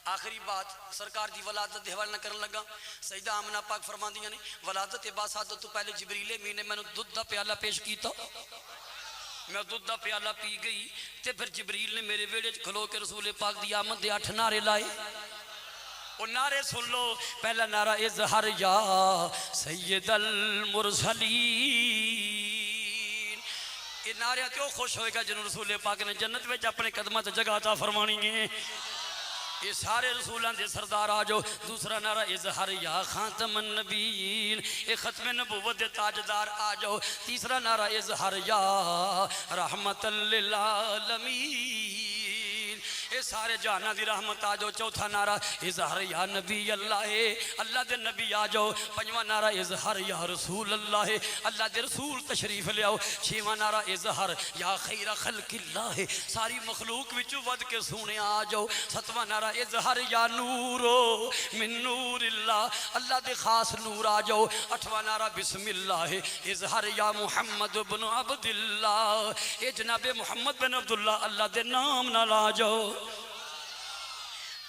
آخری بات سرکار دی ولادت دے حوالے نہ کرن لگا سیدہ آمنہ پاک فرماندیاں نے ولادت باسادت تو پہلے جبریل امین نے میں نے دودھ دا پیالہ پیش کیتا میں دودھ دا پیالہ پی گئی تے پھر جبریل نے میرے ویڑے کھلو کے رسول پاک دی آمد دے 8 نعرے لائے وہ نعرے سن لو پہلا نعرہ اظہر یا سید المرسلین یہ نعرے کیوں خوش ہوئے گا جنہوں رسول پاک نے جنت میں اپنے قدمات جگہ عطا فرمانی ہے یہ سارے رسولان دے سردار آجو دوسرا نعرہ اظہر یا خاتم النبیین یہ ختم نبوت دے تاجدار آجو تیسرا نعرہ اظہر یا رحمت للعالمین یہ سارے جہانا دی رحمت آجو چوتھا نعرہ اظہر یا نبی اللہ اللہ دے نبی آجو پنجواں نعرہ اظہر یا رسول اللہ اللہ دے رسول تشریف لے آؤ چھواں نعرہ اظہر یا خیر خلق اللہ ساری مخلوق وچو ود کے سونے آجو ستواں نعرہ اظہر یا نورو من نور اللہ اللہ دے خاص نور آجو اٹھواں نعرہ بسم اللہ اظہر یا محمد بن عبداللہ اے جناب محمد بن عبداللہ اللہ دے نام نہ لاجو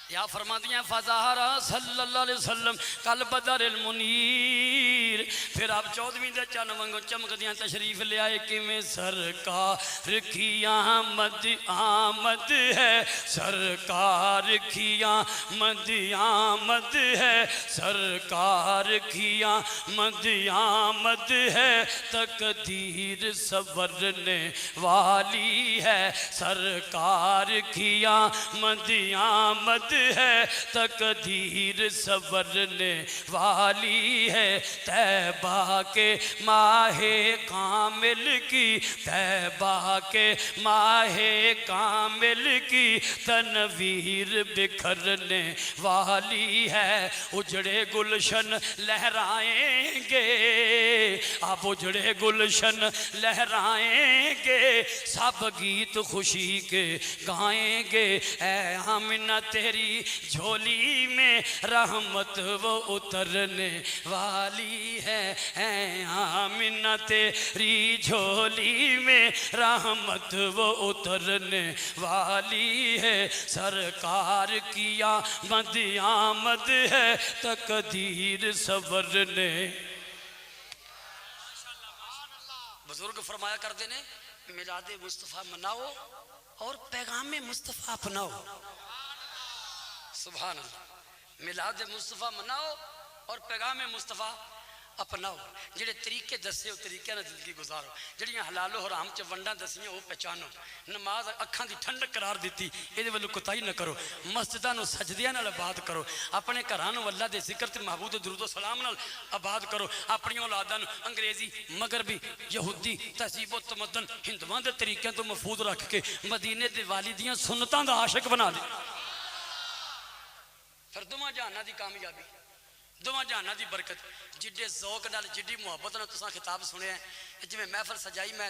یا فرما دیا فظہرہ صلی اللہ علیہ وسلم کل بدر المنیر پھر آپ 14ویں دے چند وانگو چمک دیا تشریف لے آئے کہ میں سرکار کی آمد آمد ہے سرکار کی آمد آمد ہے سرکار کی آمد آمد ہے تقدیر سورنے والی ہے سرکار کی آمد آمد ہے تقدیر سورنے والی ہے طیبہ کے ماہ کامل کی طیبہ کے ماہ کامل کی تنویر بکھرنے والی ہے اجڑے گلشن لہرائیں گے آپ اجڑے گلشن لہرائیں گے سب گیت خوشی کے گائیں گے اے آمنہ تیری جھولی میں رحمت وہ اترنے والی ہے اے آمنہ تیری جھولی میں رحمت وہ اترنے والی ہے سرکار کی آمد آمد ہے تقدیر سورنے بزرگ فرمایا کرتے نے میلاد مصطفیٰ مناؤ اور پیغام مصطفیٰ اپناؤ سبحان اللہ میلاد مصطفیٰ مناؤ اور پیغام مصطفیٰ اپناؤ، جڑے طریقے دسے وہ طریقے نہ زندگی گزارو، جڑیاں حلال و حرام چ ونڈاں دسیاں وہ پہچانو، نماز اکھاں دی ٹھنڈک قرار دیتی یہ ولو کوتاہی نہ کرو، مسجداں نو سجدیاں نال آباد کرو، اپنے گھراں نو اللہ دے ذکر تے محبوب دے درود و سلام نال آباد کرو، اپنی اولاداں نو انگریزی مغربی یہودی تہذیب و تمدن ہندواں دے طریقے تو محفوظ رکھ کے مدینے دے والی دیاں سنتاں دا عاشق بنا دے، پھر دوواں جہاناں دی کامیابی، دوواں جہاناں دی برکت، جڈے ذوق نال جڈی محبت نال تساں خطاب سنیا ہے، جویں محفل سجائی میں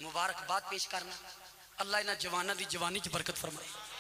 مبارکباد پیش کرنا، اللہ انہاں جواناں دی جوانی چ برکت فرمائے۔